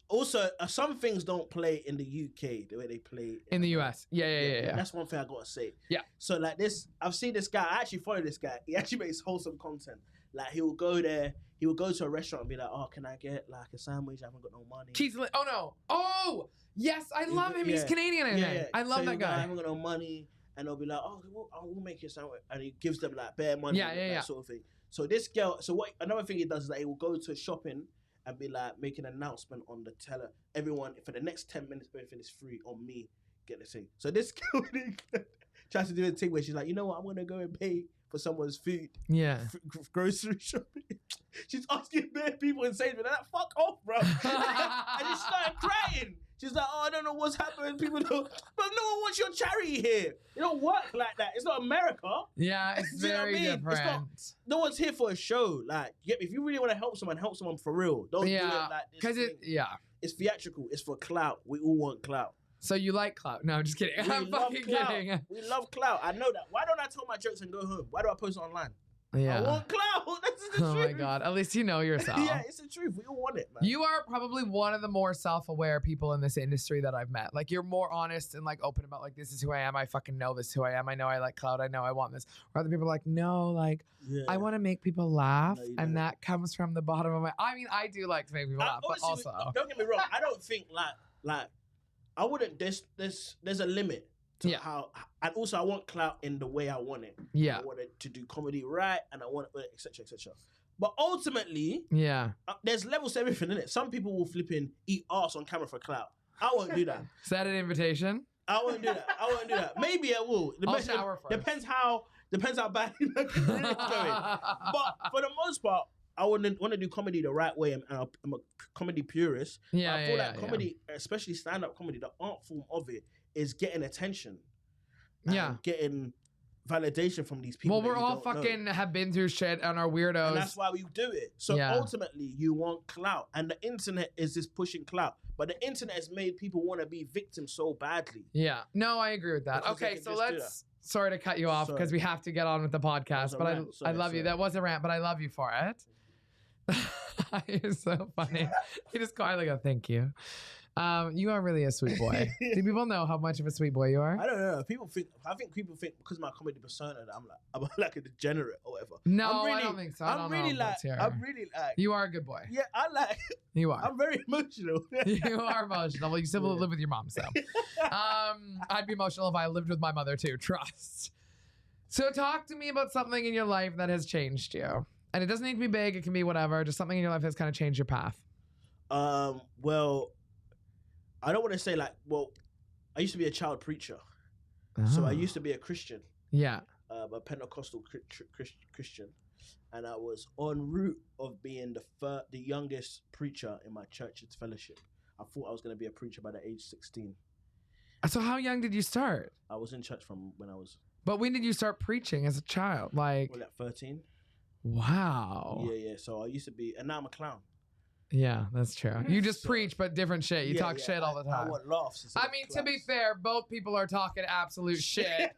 [SPEAKER 2] Also, some things don't play in the UK the way they play
[SPEAKER 1] in the US. Yeah.
[SPEAKER 2] That's one thing I gotta say.
[SPEAKER 1] Yeah.
[SPEAKER 2] So like this, I've seen this guy. I actually follow this guy. He actually makes wholesome content. Like he will go there. He will go to a restaurant and be like, "Oh, can I get like a sandwich? I haven't got no money."
[SPEAKER 1] Oh no! Oh yes, I love him. He's Canadian, I think. I love that guy.
[SPEAKER 2] I haven't got no money, and they'll be like, "Oh, we'll make you a sandwich," and he gives them like bare money, that sort of thing. So this girl. So what? Another thing he does is that he will go to shopping and be like, make an announcement on the teller. Everyone, for the next 10 minutes, everything is free on me. Get the thing. So this girl tries to do a thing where she's like, you know what? I'm gonna go and pay for someone's food.
[SPEAKER 1] Yeah.
[SPEAKER 2] Grocery shopping. She's asking bare people and saying, like, fuck off, bro. And she started crying. She's like, oh, I don't know what's happening. People don't, but no one wants your charity here. It don't work like that. It's not America.
[SPEAKER 1] Yeah, it's very different.
[SPEAKER 2] No one's here for a show. Like, if you really want to help someone for real. Don't do it like this.
[SPEAKER 1] Because
[SPEAKER 2] it's theatrical. It's for clout. We all want clout.
[SPEAKER 1] So you like clout? No, I'm just kidding. I'm fucking kidding.
[SPEAKER 2] We love clout. I know that. Why don't I tell my jokes and go home? Why do I post it online?
[SPEAKER 1] Yeah.
[SPEAKER 2] I want clout. That's the truth.
[SPEAKER 1] Oh my God. At least you know yourself.
[SPEAKER 2] Yeah, it's the truth. We all want it, man.
[SPEAKER 1] You are probably one of the more self-aware people in this industry that I've met. Like, you're more honest and like open about like, this is who I am. I fucking know this is who I am. I know I like clout. I know I want this. Or other people are like, no, like, I want to make people laugh. And that comes from the bottom of my, I mean, I do like to make people laugh, but also.
[SPEAKER 2] Don't get me wrong. I don't think like, I wouldn't, there's a limit to how, and also I want clout in the way I want it.
[SPEAKER 1] Yeah.
[SPEAKER 2] I want it to do comedy right, and I want it, etc., etc. But ultimately, there's levels to everything, innit? Some people will flip in, eat arse on camera for clout. I won't do that.
[SPEAKER 1] Is that an invitation?
[SPEAKER 2] I won't do that. Maybe I will.
[SPEAKER 1] I'll shower first.
[SPEAKER 2] Depends how bad the career is going. But for the most part, I want to do comedy the right way, and I'm a comedy purist.
[SPEAKER 1] Yeah,
[SPEAKER 2] I feel like comedy, especially stand-up comedy, the art form of it is getting attention. Getting validation from these people.
[SPEAKER 1] Well, we're all fucking have been through shit and are weirdos.
[SPEAKER 2] And that's why we do it. So ultimately, you want clout. And the internet is just pushing clout. But the internet has made people want to be victims so badly.
[SPEAKER 1] Yeah. No, I agree with that.
[SPEAKER 2] Because
[SPEAKER 1] okay, so let's... Sorry to cut you off because we have to get on with the podcast. But I love you. That was a rant, but I love you for it. You're so funny. You just quietly go, thank you. You are really a sweet boy. Do people know how much of a sweet boy you are?
[SPEAKER 2] I don't know. I think people think because of my comedy persona that I'm like a degenerate or whatever.
[SPEAKER 1] No, I don't think so.
[SPEAKER 2] I'm really like.
[SPEAKER 1] You are a good boy.
[SPEAKER 2] Yeah, I like.
[SPEAKER 1] You are.
[SPEAKER 2] I'm very emotional.
[SPEAKER 1] You are emotional. Well, you still live with your mom, so. I'd be emotional if I lived with my mother too. Trust. So talk to me about something in your life that has changed you, and it doesn't need to be big. It can be whatever. Just something in your life that's kind of changed your path.
[SPEAKER 2] Well. I don't want to say I used to be a child preacher. So I used to be a Christian.
[SPEAKER 1] Yeah.
[SPEAKER 2] A Pentecostal Christian. And I was en route of being the youngest preacher in my church's fellowship. I thought I was going to be a preacher by the age 16.
[SPEAKER 1] So how young did you start?
[SPEAKER 2] I was in church from when I was...
[SPEAKER 1] But when did you start preaching as a child? Like
[SPEAKER 2] 13.
[SPEAKER 1] Wow.
[SPEAKER 2] Yeah. So I used to be... And now I'm a clown.
[SPEAKER 1] Yeah, that's true. You just preach, but different shit. You talk shit all the time.
[SPEAKER 2] I want laughs.
[SPEAKER 1] I mean, to be fair, both people are talking absolute shit,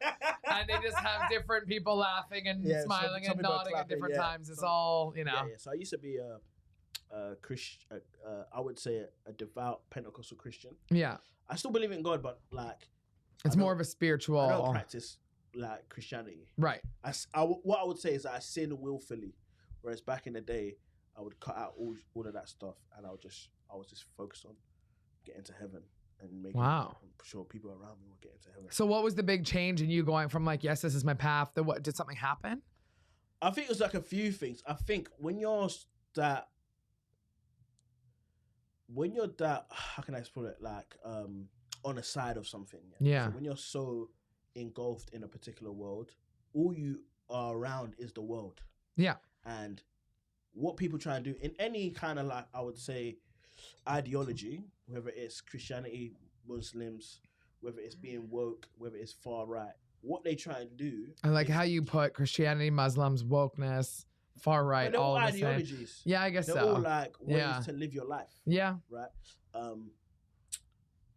[SPEAKER 1] and they just have different people laughing and smiling and nodding at different times. It's all, you know.
[SPEAKER 2] Yeah. So I used to be a Christian. I would say a devout Pentecostal Christian.
[SPEAKER 1] Yeah.
[SPEAKER 2] I still believe in God, but like,
[SPEAKER 1] it's more of a spiritual.
[SPEAKER 2] I don't practice like Christianity.
[SPEAKER 1] Right.
[SPEAKER 2] What I would say is that I sin willfully, whereas back in the day, I would cut out all of that stuff, and I was just focused on getting to heaven and making sure people around me would get into heaven.
[SPEAKER 1] So what was the big change in you going from like, yes, this is my path, to what, did something happen?
[SPEAKER 2] I think it was like a few things. I think when you're that, how can I put it? Like, on the side of something.
[SPEAKER 1] Yeah.
[SPEAKER 2] So when you're so engulfed in a particular world, all you are around is the world.
[SPEAKER 1] Yeah.
[SPEAKER 2] And what people try and do in any kind of, like, I would say, ideology, whether it's Christianity, Muslims, whether it's being woke, whether it's far right, what they try and do.
[SPEAKER 1] I like how you put Christianity, Muslims, wokeness, far right, all the
[SPEAKER 2] ideologies.
[SPEAKER 1] Same. Yeah, I guess
[SPEAKER 2] they're all like ways to live your life.
[SPEAKER 1] Yeah.
[SPEAKER 2] Right.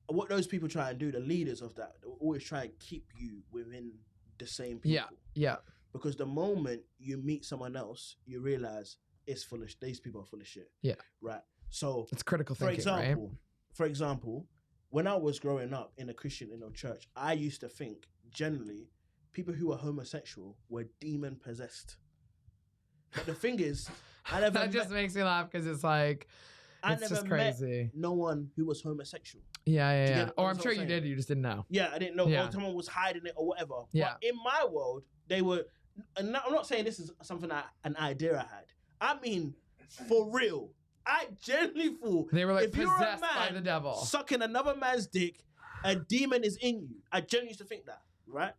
[SPEAKER 2] What those people try and do, the leaders of that, they always try and keep you within the same people.
[SPEAKER 1] Yeah. Yeah. Because
[SPEAKER 2] the moment you meet someone else, you realize it's full of. These people are full of shit.
[SPEAKER 1] Yeah.
[SPEAKER 2] Right. So
[SPEAKER 1] it's critical thinking.
[SPEAKER 2] For example, when I was growing up in a Christian church, I used to think generally people who were homosexual were demon possessed. But the thing is,
[SPEAKER 1] that just makes me laugh because it's like it's just crazy.
[SPEAKER 2] Met no one who was homosexual.
[SPEAKER 1] Yeah. Or I'm sure you did. You just didn't know.
[SPEAKER 2] Yeah, I didn't know. Or someone was hiding it or whatever.
[SPEAKER 1] Yeah.
[SPEAKER 2] But in my world, they were. And I'm not saying this is something an idea I had. I mean, for real. I genuinely thought
[SPEAKER 1] they were like possessed by the devil,
[SPEAKER 2] sucking another man's dick. A demon is in you. I genuinely used to think that, right?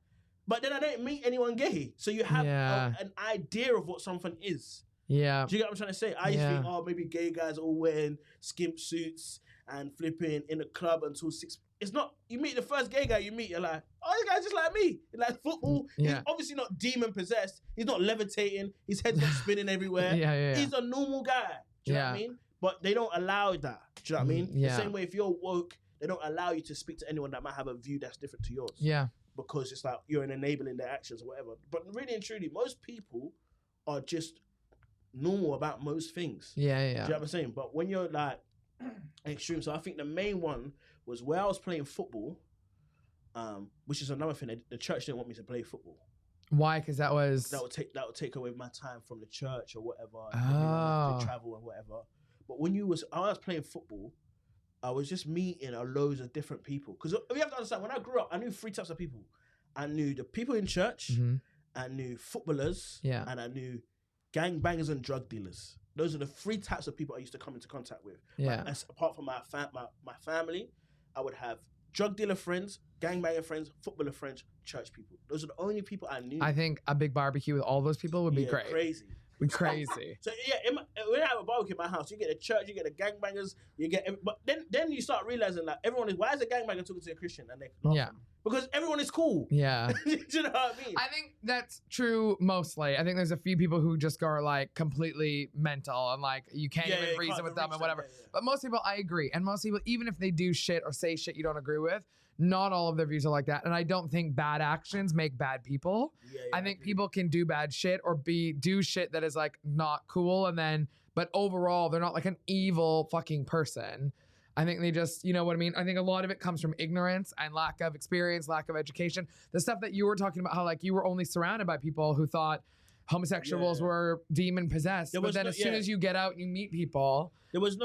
[SPEAKER 2] But then I didn't meet anyone gay, so you have an idea of what something is.
[SPEAKER 1] Yeah.
[SPEAKER 2] Do you get what I'm trying to say? I used to think, maybe gay guys all wearing skimp suits and flipping in a club until 6. It's not. You meet the first gay guy you meet, you're like, oh, this guy's just like me. He likes football.
[SPEAKER 1] Yeah.
[SPEAKER 2] He's obviously not demon possessed. He's not levitating. His head's not spinning everywhere.
[SPEAKER 1] Yeah.
[SPEAKER 2] He's a normal guy. Do you know what I mean? But they don't allow that. Do you know what I mean?
[SPEAKER 1] Yeah.
[SPEAKER 2] The same way if you're woke, they don't allow you to speak to anyone that might have a view that's different to yours.
[SPEAKER 1] Yeah.
[SPEAKER 2] Because it's like you're enabling their actions or whatever. But really and truly, most people are just normal about most things.
[SPEAKER 1] Yeah.
[SPEAKER 2] Do you know what I'm saying? But when you're like extreme, so I think the main one was where I was playing football, which is another thing. The church didn't want me to play football.
[SPEAKER 1] Why? Because that would
[SPEAKER 2] take away my time from the church or whatever.
[SPEAKER 1] Oh.
[SPEAKER 2] The travel and whatever. But when I was playing football, I was just meeting loads of different people. Because you have to understand, when I grew up, I knew 3 types of people. I knew the people in church, I knew footballers, and I knew gangbangers and drug dealers. Those are the 3 types of people I used to come into contact with.
[SPEAKER 1] Yeah.
[SPEAKER 2] Apart from my family, I would have drug dealer friends, gangbanger friends, footballer friends, church people. Those are the only people I knew.
[SPEAKER 1] I think a big barbecue with all those people would be great.
[SPEAKER 2] Crazy.
[SPEAKER 1] Crazy.
[SPEAKER 2] So when I have a barbecue in my house, you get the church, you get the gangbangers, but then you start realizing that why is a gangbanger talking to a Christian and they laughing? Because everyone is cool.
[SPEAKER 1] Yeah.
[SPEAKER 2] Do you know what I mean?
[SPEAKER 1] I think that's true mostly. I think there's a few people who just are like completely mental and like you can't even reason with them and whatever. But most people, I agree. And most people, even if they do shit or say shit you don't agree with, not all of their views are like that. And I don't think bad actions make bad people. I think people can do bad shit or do shit that is like not cool. But overall, they're not like an evil fucking person. I think they just, you know what I mean? I think a lot of it comes from ignorance and lack of experience, lack of education. The stuff that you were talking about, how like you were only surrounded by people who thought homosexuals were demon possessed. But then as soon as you get out and you meet people.
[SPEAKER 2] There was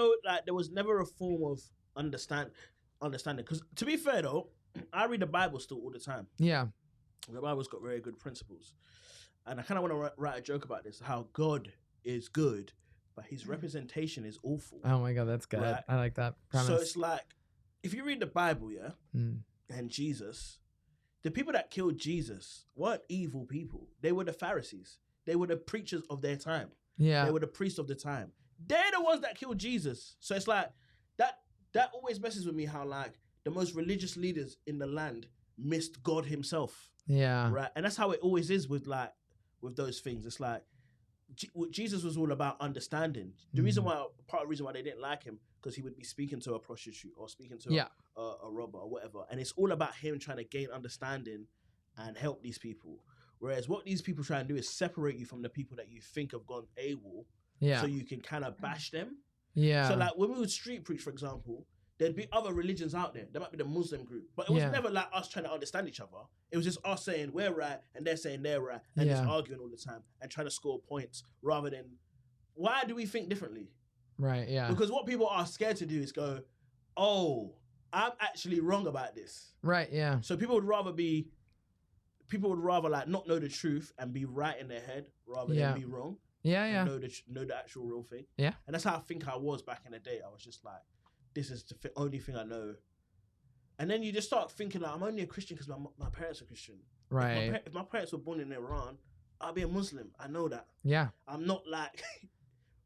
[SPEAKER 2] never a form of understanding. Because to be fair though, I read the Bible still all the time.
[SPEAKER 1] Yeah.
[SPEAKER 2] The Bible's got very good principles. And I kind of want to write a joke about this, how God is good, but his representation is awful.
[SPEAKER 1] Oh my God, that's good. Right? I like that premise.
[SPEAKER 2] So it's like, if you read the Bible, and Jesus, the people that killed Jesus weren't evil people. They were the Pharisees. They were the preachers of their time.
[SPEAKER 1] Yeah.
[SPEAKER 2] They were the priests of the time. They're the ones that killed Jesus. So it's like, that always messes with me, how like the most religious leaders in the land missed God himself.
[SPEAKER 1] Yeah.
[SPEAKER 2] Right. And that's how it always is with those things. It's like Jesus was all about understanding. The part of the reason why they didn't like him, because he would be speaking to a prostitute or speaking to a robber or whatever. And it's all about him trying to gain understanding and help these people. Whereas what these people try and do is separate you from the people that you think have gone AWOL.
[SPEAKER 1] Yeah.
[SPEAKER 2] So you can kind of bash them.
[SPEAKER 1] Yeah.
[SPEAKER 2] So like when we would street preach, for example, there'd be other religions out there. There might be the Muslim group, but it was never like us trying to understand each other. It was just us saying we're right and they're saying they're right and just arguing all the time and trying to score points rather than why do we think differently?
[SPEAKER 1] Right, yeah.
[SPEAKER 2] Because what people are scared to do is go, oh, I'm actually wrong about this.
[SPEAKER 1] Right, yeah.
[SPEAKER 2] So people would rather be people would rather like not know the truth and be right in their head rather than be wrong.
[SPEAKER 1] Yeah.
[SPEAKER 2] Know the actual real thing.
[SPEAKER 1] Yeah.
[SPEAKER 2] And that's how I think I was back in the day. I was just like, this is the only thing I know. And then you just start thinking like, I'm only a Christian because my parents are Christian.
[SPEAKER 1] Right.
[SPEAKER 2] If my parents were born in Iran, I'll be a Muslim. I know that.
[SPEAKER 1] Yeah.
[SPEAKER 2] I'm not like...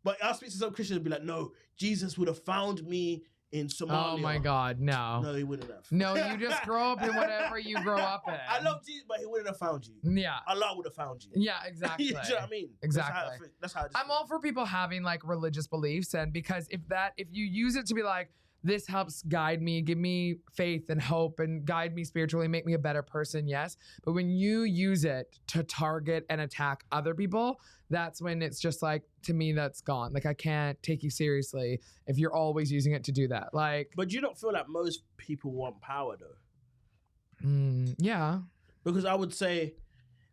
[SPEAKER 2] But I'll speak to some Christians and be like, no, Jesus would have found me in Somalia.
[SPEAKER 1] Oh my God, no.
[SPEAKER 2] No, he wouldn't have.
[SPEAKER 1] No, you just grow up in whatever you grow up in.
[SPEAKER 2] I love Jesus, but he wouldn't have found you.
[SPEAKER 1] Yeah.
[SPEAKER 2] Allah would have found you.
[SPEAKER 1] Yeah, exactly.
[SPEAKER 2] You know what I mean?
[SPEAKER 1] Exactly.
[SPEAKER 2] That's how
[SPEAKER 1] I'm all for people having like religious beliefs, and because if you use it to be like, this helps guide me, give me faith and hope and guide me spiritually, make me a better person, yes. But when you use it to target and attack other people, that's when it's just like, to me, that's gone. Like, I can't take you seriously if you're always using it to do that. Like,
[SPEAKER 2] but you don't feel like most people want power though?
[SPEAKER 1] Yeah.
[SPEAKER 2] Because I would say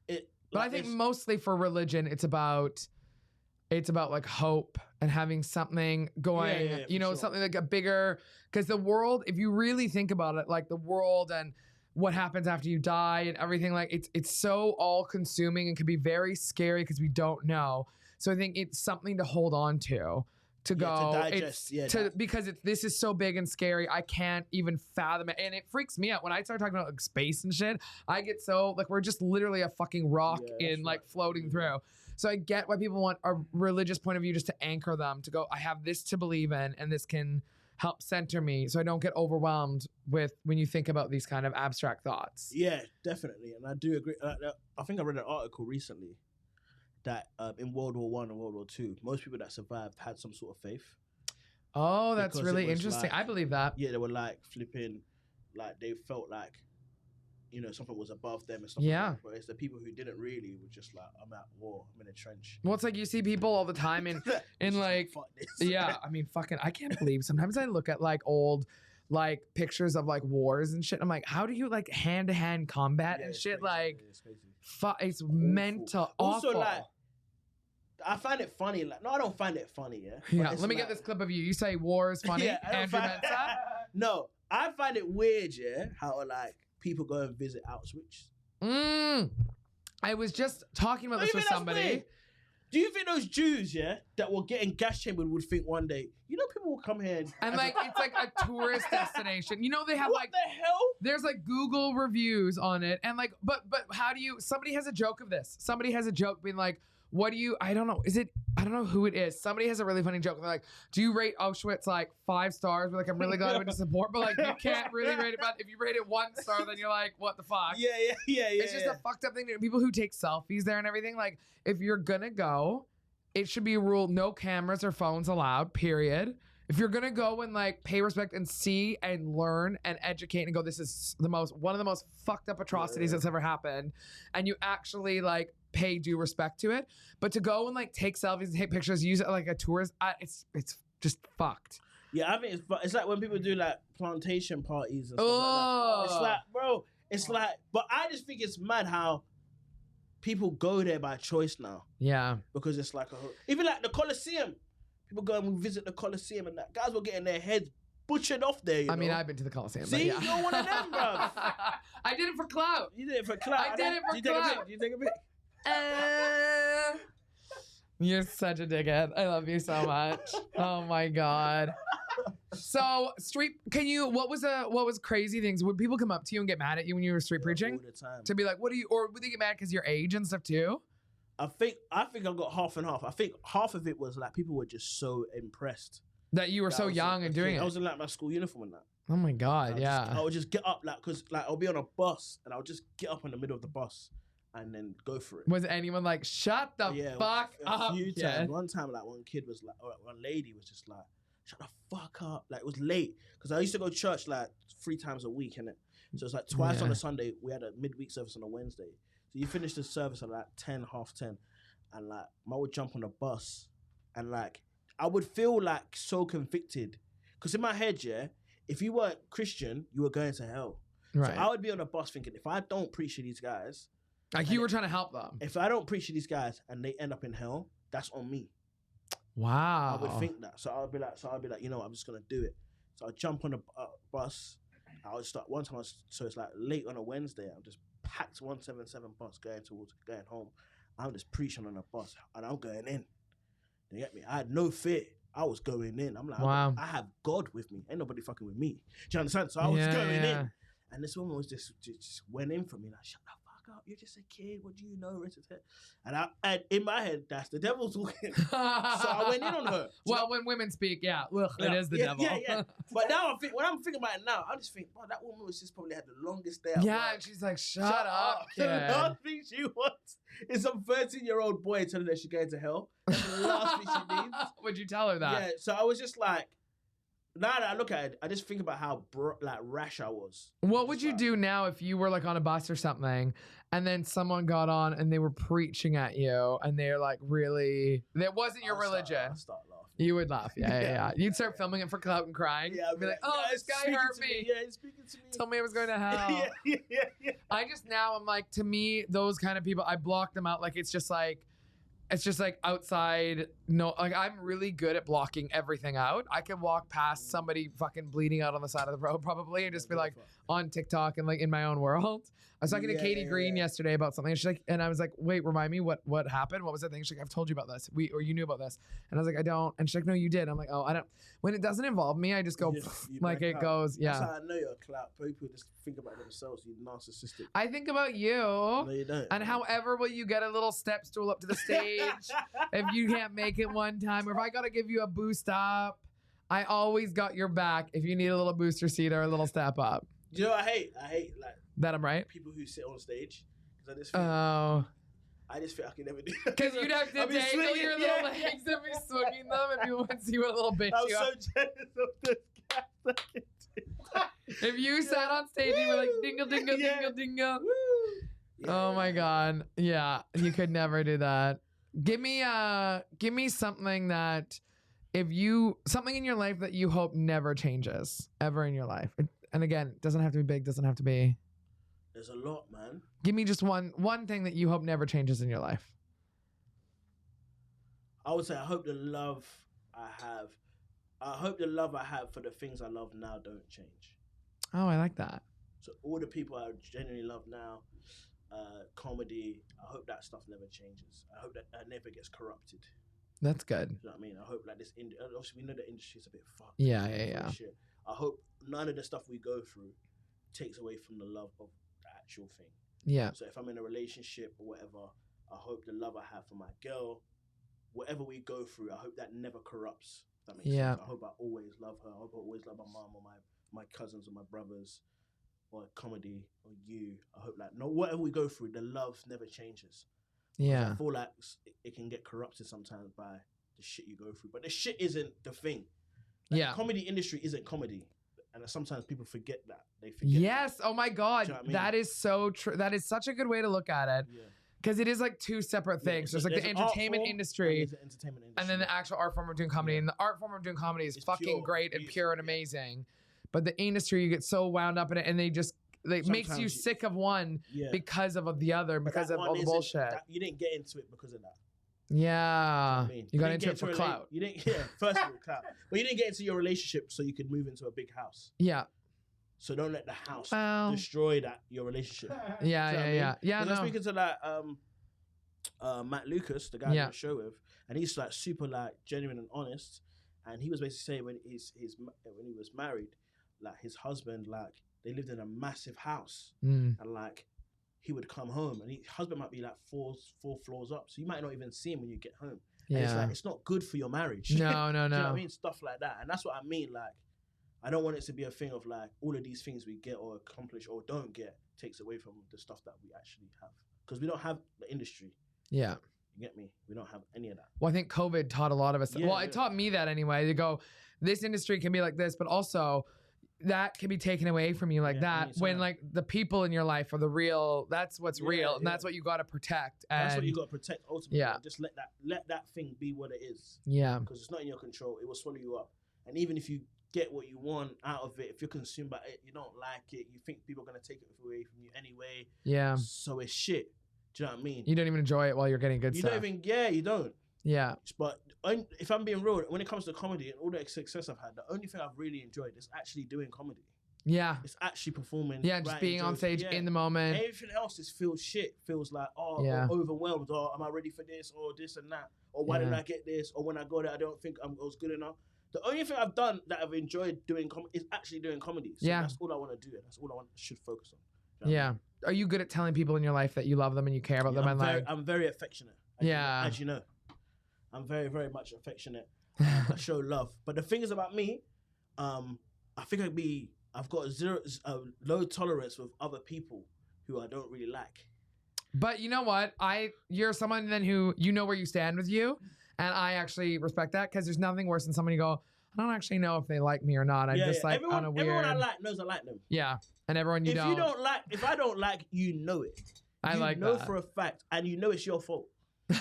[SPEAKER 2] it.
[SPEAKER 1] But I think mostly for religion, it's about like hope and having something going, something like a bigger, because the world, if you really think about it, like the world and what happens after you die and everything, like it's so all consuming and can be very scary because we don't know. So I think it's something to hold on to go,
[SPEAKER 2] to digest,
[SPEAKER 1] because this is so big and scary. I can't even fathom it. And it freaks me out when I start talking about like space and shit. I get so like, we're just literally a fucking rock floating through. So I get why people want a religious point of view just to anchor them, to go, I have this to believe in and this can help center me so I don't get overwhelmed with when you think about these kind of abstract thoughts.
[SPEAKER 2] Yeah, definitely. And I do agree. I think I read an article recently that in World War I and World War II, most people that survived had some sort of faith.
[SPEAKER 1] Oh, that's really interesting. I believe that.
[SPEAKER 2] Yeah, they were like flipping, like they felt like, something was above them and stuff like that. But it's the people who didn't really were just like, I'm at war, I'm in a trench.
[SPEAKER 1] Well, it's like you see people all the time in like, fuck this. Yeah, I mean, I can't believe sometimes I look at like old like pictures of like wars and shit. I'm like, how do you like hand-to-hand combat and shit? Crazy. Like, it's mental.
[SPEAKER 2] Also,
[SPEAKER 1] awful.
[SPEAKER 2] like, I find it funny. Like, no, I don't find it funny.
[SPEAKER 1] Yeah. Let me get this clip of you. You say war is funny. Andrew Mensah.
[SPEAKER 2] No, I find it weird. Yeah, how like people go and visit Auschwitz.
[SPEAKER 1] I was just talking about this with somebody.
[SPEAKER 2] Do you think those Jews, that were getting gas chambered would think one day, people will come here
[SPEAKER 1] and like it's like a tourist destination. They have
[SPEAKER 2] what the hell?
[SPEAKER 1] There's like Google reviews on it, and like, but how do you? Somebody has a joke of this. Somebody has a joke being like, what do you? I don't know. I don't know who it is. Somebody has a really funny joke. They're like, do you rate Auschwitz like 5 stars? We're like, I'm really glad I went to support, but like, you can't really rate it. But if you rate it 1 star, then you're like, what the fuck?
[SPEAKER 2] Yeah.
[SPEAKER 1] It's just a fucked up thing. People who take selfies there and everything. Like, if you're gonna go, it should be a rule: no cameras or phones allowed. Period. If you're gonna go and like pay respect and see and learn and educate and go, this is one of the most fucked up atrocities that's ever happened, and you actually like pay due respect to it. But to go and like take selfies and take pictures, use it like a tourist, it's just fucked.
[SPEAKER 2] Yeah, I think it's like when people do like plantation parties and stuff like that. It's like, bro, but I just think it's mad how people go there by choice now. Yeah. Because it's like even like the Colosseum. People go and visit the Colosseum and that. Guys were getting their heads butchered off there, I mean,
[SPEAKER 1] I've been to the Colosseum.
[SPEAKER 2] See, you're one of them, bro.
[SPEAKER 1] I did it for clout.
[SPEAKER 2] You did it for clout.
[SPEAKER 1] I did it for clout.
[SPEAKER 2] Do you take a pic?
[SPEAKER 1] You're such a dickhead. I love you so much. Oh my God. So what was crazy things? Would people come up to you and get mad at you when you were street preaching?
[SPEAKER 2] All the time.
[SPEAKER 1] To be like, or would they get mad because your age and stuff too?
[SPEAKER 2] I think I got half and half. I think half of it was like people were just so impressed.
[SPEAKER 1] That you were so young and doing it.
[SPEAKER 2] I was in like my school uniform and that.
[SPEAKER 1] Oh my God,
[SPEAKER 2] I would just get up because I'll be on a bus and I'll just get up in the middle of the bus and then go for it.
[SPEAKER 1] Was anyone like, shut the fuck up?
[SPEAKER 2] A few times. One time, like one kid was like, or one lady was just like, shut the fuck up. Like it was late because I used to go to church like 3 times a week, innit? So it's like twice on a Sunday. We had a midweek service on a Wednesday. So you finish the service at like 10, half 10, and like I would jump on the bus, and like I would feel like so convicted, because in my head, if you weren't Christian, you were going to hell. Right. So I would be on the bus thinking, if I don't preach to these guys,
[SPEAKER 1] like you were trying to help them.
[SPEAKER 2] If I don't preach to these guys and they end up in hell, that's on me.
[SPEAKER 1] Wow.
[SPEAKER 2] I would think that. So I'd be like, you know, I'm just gonna do it. So I jump on the bus. I would start one time. So it's like late on a Wednesday. I'm just packed 177 bus going home. I'm just preaching on a bus and I'm going in. You get me? I had no fear. I was going in. I'm like,
[SPEAKER 1] wow.
[SPEAKER 2] I have God with me. Ain't nobody fucking with me. Do you understand? So I was going in. And this woman was just went in for me. Like, shut the fuck up. You're just a kid. What do you know? And in my head, that's the devil talking. So I went in on her.
[SPEAKER 1] Well, when women speak, it is the devil.
[SPEAKER 2] Yeah. But now when I'm thinking about it now, I just think, wow, that woman was just probably had the longest day at work.
[SPEAKER 1] And she's like, shut up, kid.
[SPEAKER 2] The last thing she wants is some 13-year-old boy telling her she's going to hell. That's the last thing she needs.
[SPEAKER 1] Would you tell her that?
[SPEAKER 2] Yeah, so I was just like, now that I look at it, I just think about how rash I was.
[SPEAKER 1] What would you do now if you were like on a bus or something and then someone got on and they were preaching at you and they're like really, that wasn't your religion?
[SPEAKER 2] I'd start laughing.
[SPEAKER 1] You would laugh. Yeah. You'd start filming it for clout and crying.
[SPEAKER 2] Yeah,
[SPEAKER 1] I'd be like, oh, this guy hurt me.
[SPEAKER 2] Yeah, he's speaking to me.
[SPEAKER 1] Told me I was going to hell.
[SPEAKER 2] Yeah.
[SPEAKER 1] I'm like, to me, those kind of people, I block them out. Like, it's just like outside. No, like I'm really good at blocking everything out. I can walk past somebody fucking bleeding out on the side of the road probably and just be like on TikTok and like in my own world. I was talking to Katie Green yesterday about something, and she's like, and I was like, wait, remind me what happened? What was that thing? She's like, I've told you about this. Or you knew about this. And I was like, I don't. And she's like, no, you did. I'm like, oh, I don't. When it doesn't involve me, I just go
[SPEAKER 2] you
[SPEAKER 1] like it goes. Yeah.
[SPEAKER 2] That's how I know you're a clout. People just think about themselves. You're narcissistic.
[SPEAKER 1] I think about you.
[SPEAKER 2] No, you don't.
[SPEAKER 1] And however will you get a little step stool up to the stage if you can't make it one time, or if I gotta give you a boost up, I always got your back if you need a little booster seat or a little step up.
[SPEAKER 2] You know what I hate? I hate like
[SPEAKER 1] that I'm right.
[SPEAKER 2] People who sit on stage because I just think I can never do that.
[SPEAKER 1] Because you'd have to dangle your little legs and be swinging them, and people would see what a little bitch you are.
[SPEAKER 2] I'm so jealous of this guy.
[SPEAKER 1] If you sat on stage and you were like dingle, dingle, dingle, dingle. Oh my God. Yeah, you could never do that. Give me something that something in your life that you hope never changes ever in your life. And again, it doesn't have to be big, doesn't have to be.
[SPEAKER 2] There's a lot, man.
[SPEAKER 1] Give me just one thing that you hope never changes in your life.
[SPEAKER 2] I would say I hope the love I have for the things I love now don't change.
[SPEAKER 1] Oh, I like that.
[SPEAKER 2] So all the people I genuinely love now, comedy, I hope that stuff never changes. I hope that never gets corrupted.
[SPEAKER 1] That's good.
[SPEAKER 2] You know what I mean? I hope like this, obviously we know the industry is a bit fucked.
[SPEAKER 1] Yeah.
[SPEAKER 2] Shit. I hope none of the stuff we go through takes away from the love of the actual thing.
[SPEAKER 1] Yeah.
[SPEAKER 2] So if I'm in a relationship or whatever, I hope the love I have for my girl, whatever we go through, I hope that never corrupts. If that makes sense. I hope I always love her. I hope I always love my mom or my cousins or my brothers or comedy or you. I hope that whatever we go through, the love never changes.
[SPEAKER 1] Yeah.
[SPEAKER 2] I feel like it can get corrupted sometimes by the shit you go through. But the shit isn't the thing. Like, the comedy industry isn't comedy. And sometimes people forget that. They forget.
[SPEAKER 1] Yes. That. Oh my God. You know what I mean? That is so true. That is such a good way to look at it. Yeah. Because it is like two separate things. There's like the entertainment industry and then the actual art form of doing comedy. Yeah. And the art form of doing comedy is fucking pure, great and pure and amazing. But the industry, you get so wound up in it, and they makes you sick of one because of the other, because of all the bullshit.
[SPEAKER 2] You didn't get into it because of that.
[SPEAKER 1] Yeah. You got into it for clout.
[SPEAKER 2] You didn't, first of all, clout. But you didn't get into your relationship so you could move into a big house.
[SPEAKER 1] Yeah.
[SPEAKER 2] So don't let the house destroy your relationship.
[SPEAKER 1] Yeah.
[SPEAKER 2] I was speaking to Matt Lucas, the guy on the show with, and he's like super like genuine and honest. And he was basically saying when he was married, like his husband, like they lived in a massive house, and like he would come home, and his husband might be like four floors up, so you might not even see him when you get home. Yeah, and it's like it's not good for your marriage.
[SPEAKER 1] No.
[SPEAKER 2] Do you know what I mean? Stuff like that, and that's what I mean. Like, I don't want it to be a thing of like all of these things we get or accomplish or don't get takes away from the stuff that we actually have, because we don't have the industry.
[SPEAKER 1] Yeah.
[SPEAKER 2] You get me? We don't have any of that.
[SPEAKER 1] Well, I think COVID taught a lot of us. It taught me that anyway. To go, this industry can be like this, but also that can be taken away from you like that when like the people in your life are the real. That's what's real, and that's what you got to protect. And
[SPEAKER 2] that's what you got to protect ultimately. Yeah. Just let that thing be what it is.
[SPEAKER 1] Yeah.
[SPEAKER 2] Because it's not in your control. It will swallow you up. And even if you get what you want out of it, if you're consumed by it, you don't like it, you think people are gonna take it away from you anyway.
[SPEAKER 1] Yeah.
[SPEAKER 2] So it's shit. Do you know what I mean?
[SPEAKER 1] You don't even enjoy it while you're getting good stuff.
[SPEAKER 2] You don't.
[SPEAKER 1] Yeah.
[SPEAKER 2] But if I'm being real, when it comes to comedy and all the success I've had, the only thing I've really enjoyed is actually doing comedy.
[SPEAKER 1] Yeah.
[SPEAKER 2] It's actually performing.
[SPEAKER 1] Yeah, just being on stage in the moment.
[SPEAKER 2] Everything else just feels shit. Feels like, or overwhelmed, or am I ready for this, or this and that, or why didn't I get this, or when I got it, I don't think I was good enough. The only thing I've done that I've enjoyed doing is actually doing comedy. So that's all I want to do, and that's all I should focus on. You know
[SPEAKER 1] Are you good at telling people in your life that you love them and you care about them?
[SPEAKER 2] I'm very affectionate. As you know. I'm very, very much affectionate. I show love. But the thing is about me, I think I've got low tolerance with other people who I don't really like.
[SPEAKER 1] But you know what? You're someone then who you know where you stand with you. And I actually respect that because there's nothing worse than somebody go, I don't actually know if they like me or not. I'm just like on a weird.
[SPEAKER 2] Everyone I like knows I like them.
[SPEAKER 1] Yeah. And everyone you don't.
[SPEAKER 2] If I don't like, you know it. You know for a fact, and you know it's your fault.
[SPEAKER 1] And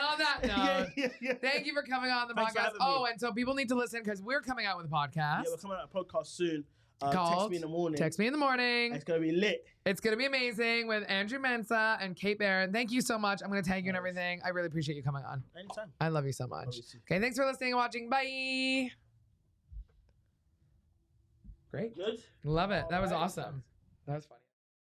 [SPEAKER 1] on that note, thank you for coming on the podcast. And so people need to listen because we're coming out with a podcast.
[SPEAKER 2] Yeah, we're coming out with a podcast soon. Text me in the morning.
[SPEAKER 1] Text me in the morning.
[SPEAKER 2] It's going to be lit.
[SPEAKER 1] It's going to be amazing with Andrew Mensah and Kate Barron. Thank you so much. I'm going to tag you and everything. I really appreciate you coming on.
[SPEAKER 2] Anytime.
[SPEAKER 1] I love you so much. Okay, thanks for listening and watching. Bye. Great.
[SPEAKER 2] Good.
[SPEAKER 1] Love it. That was awesome. That was funny.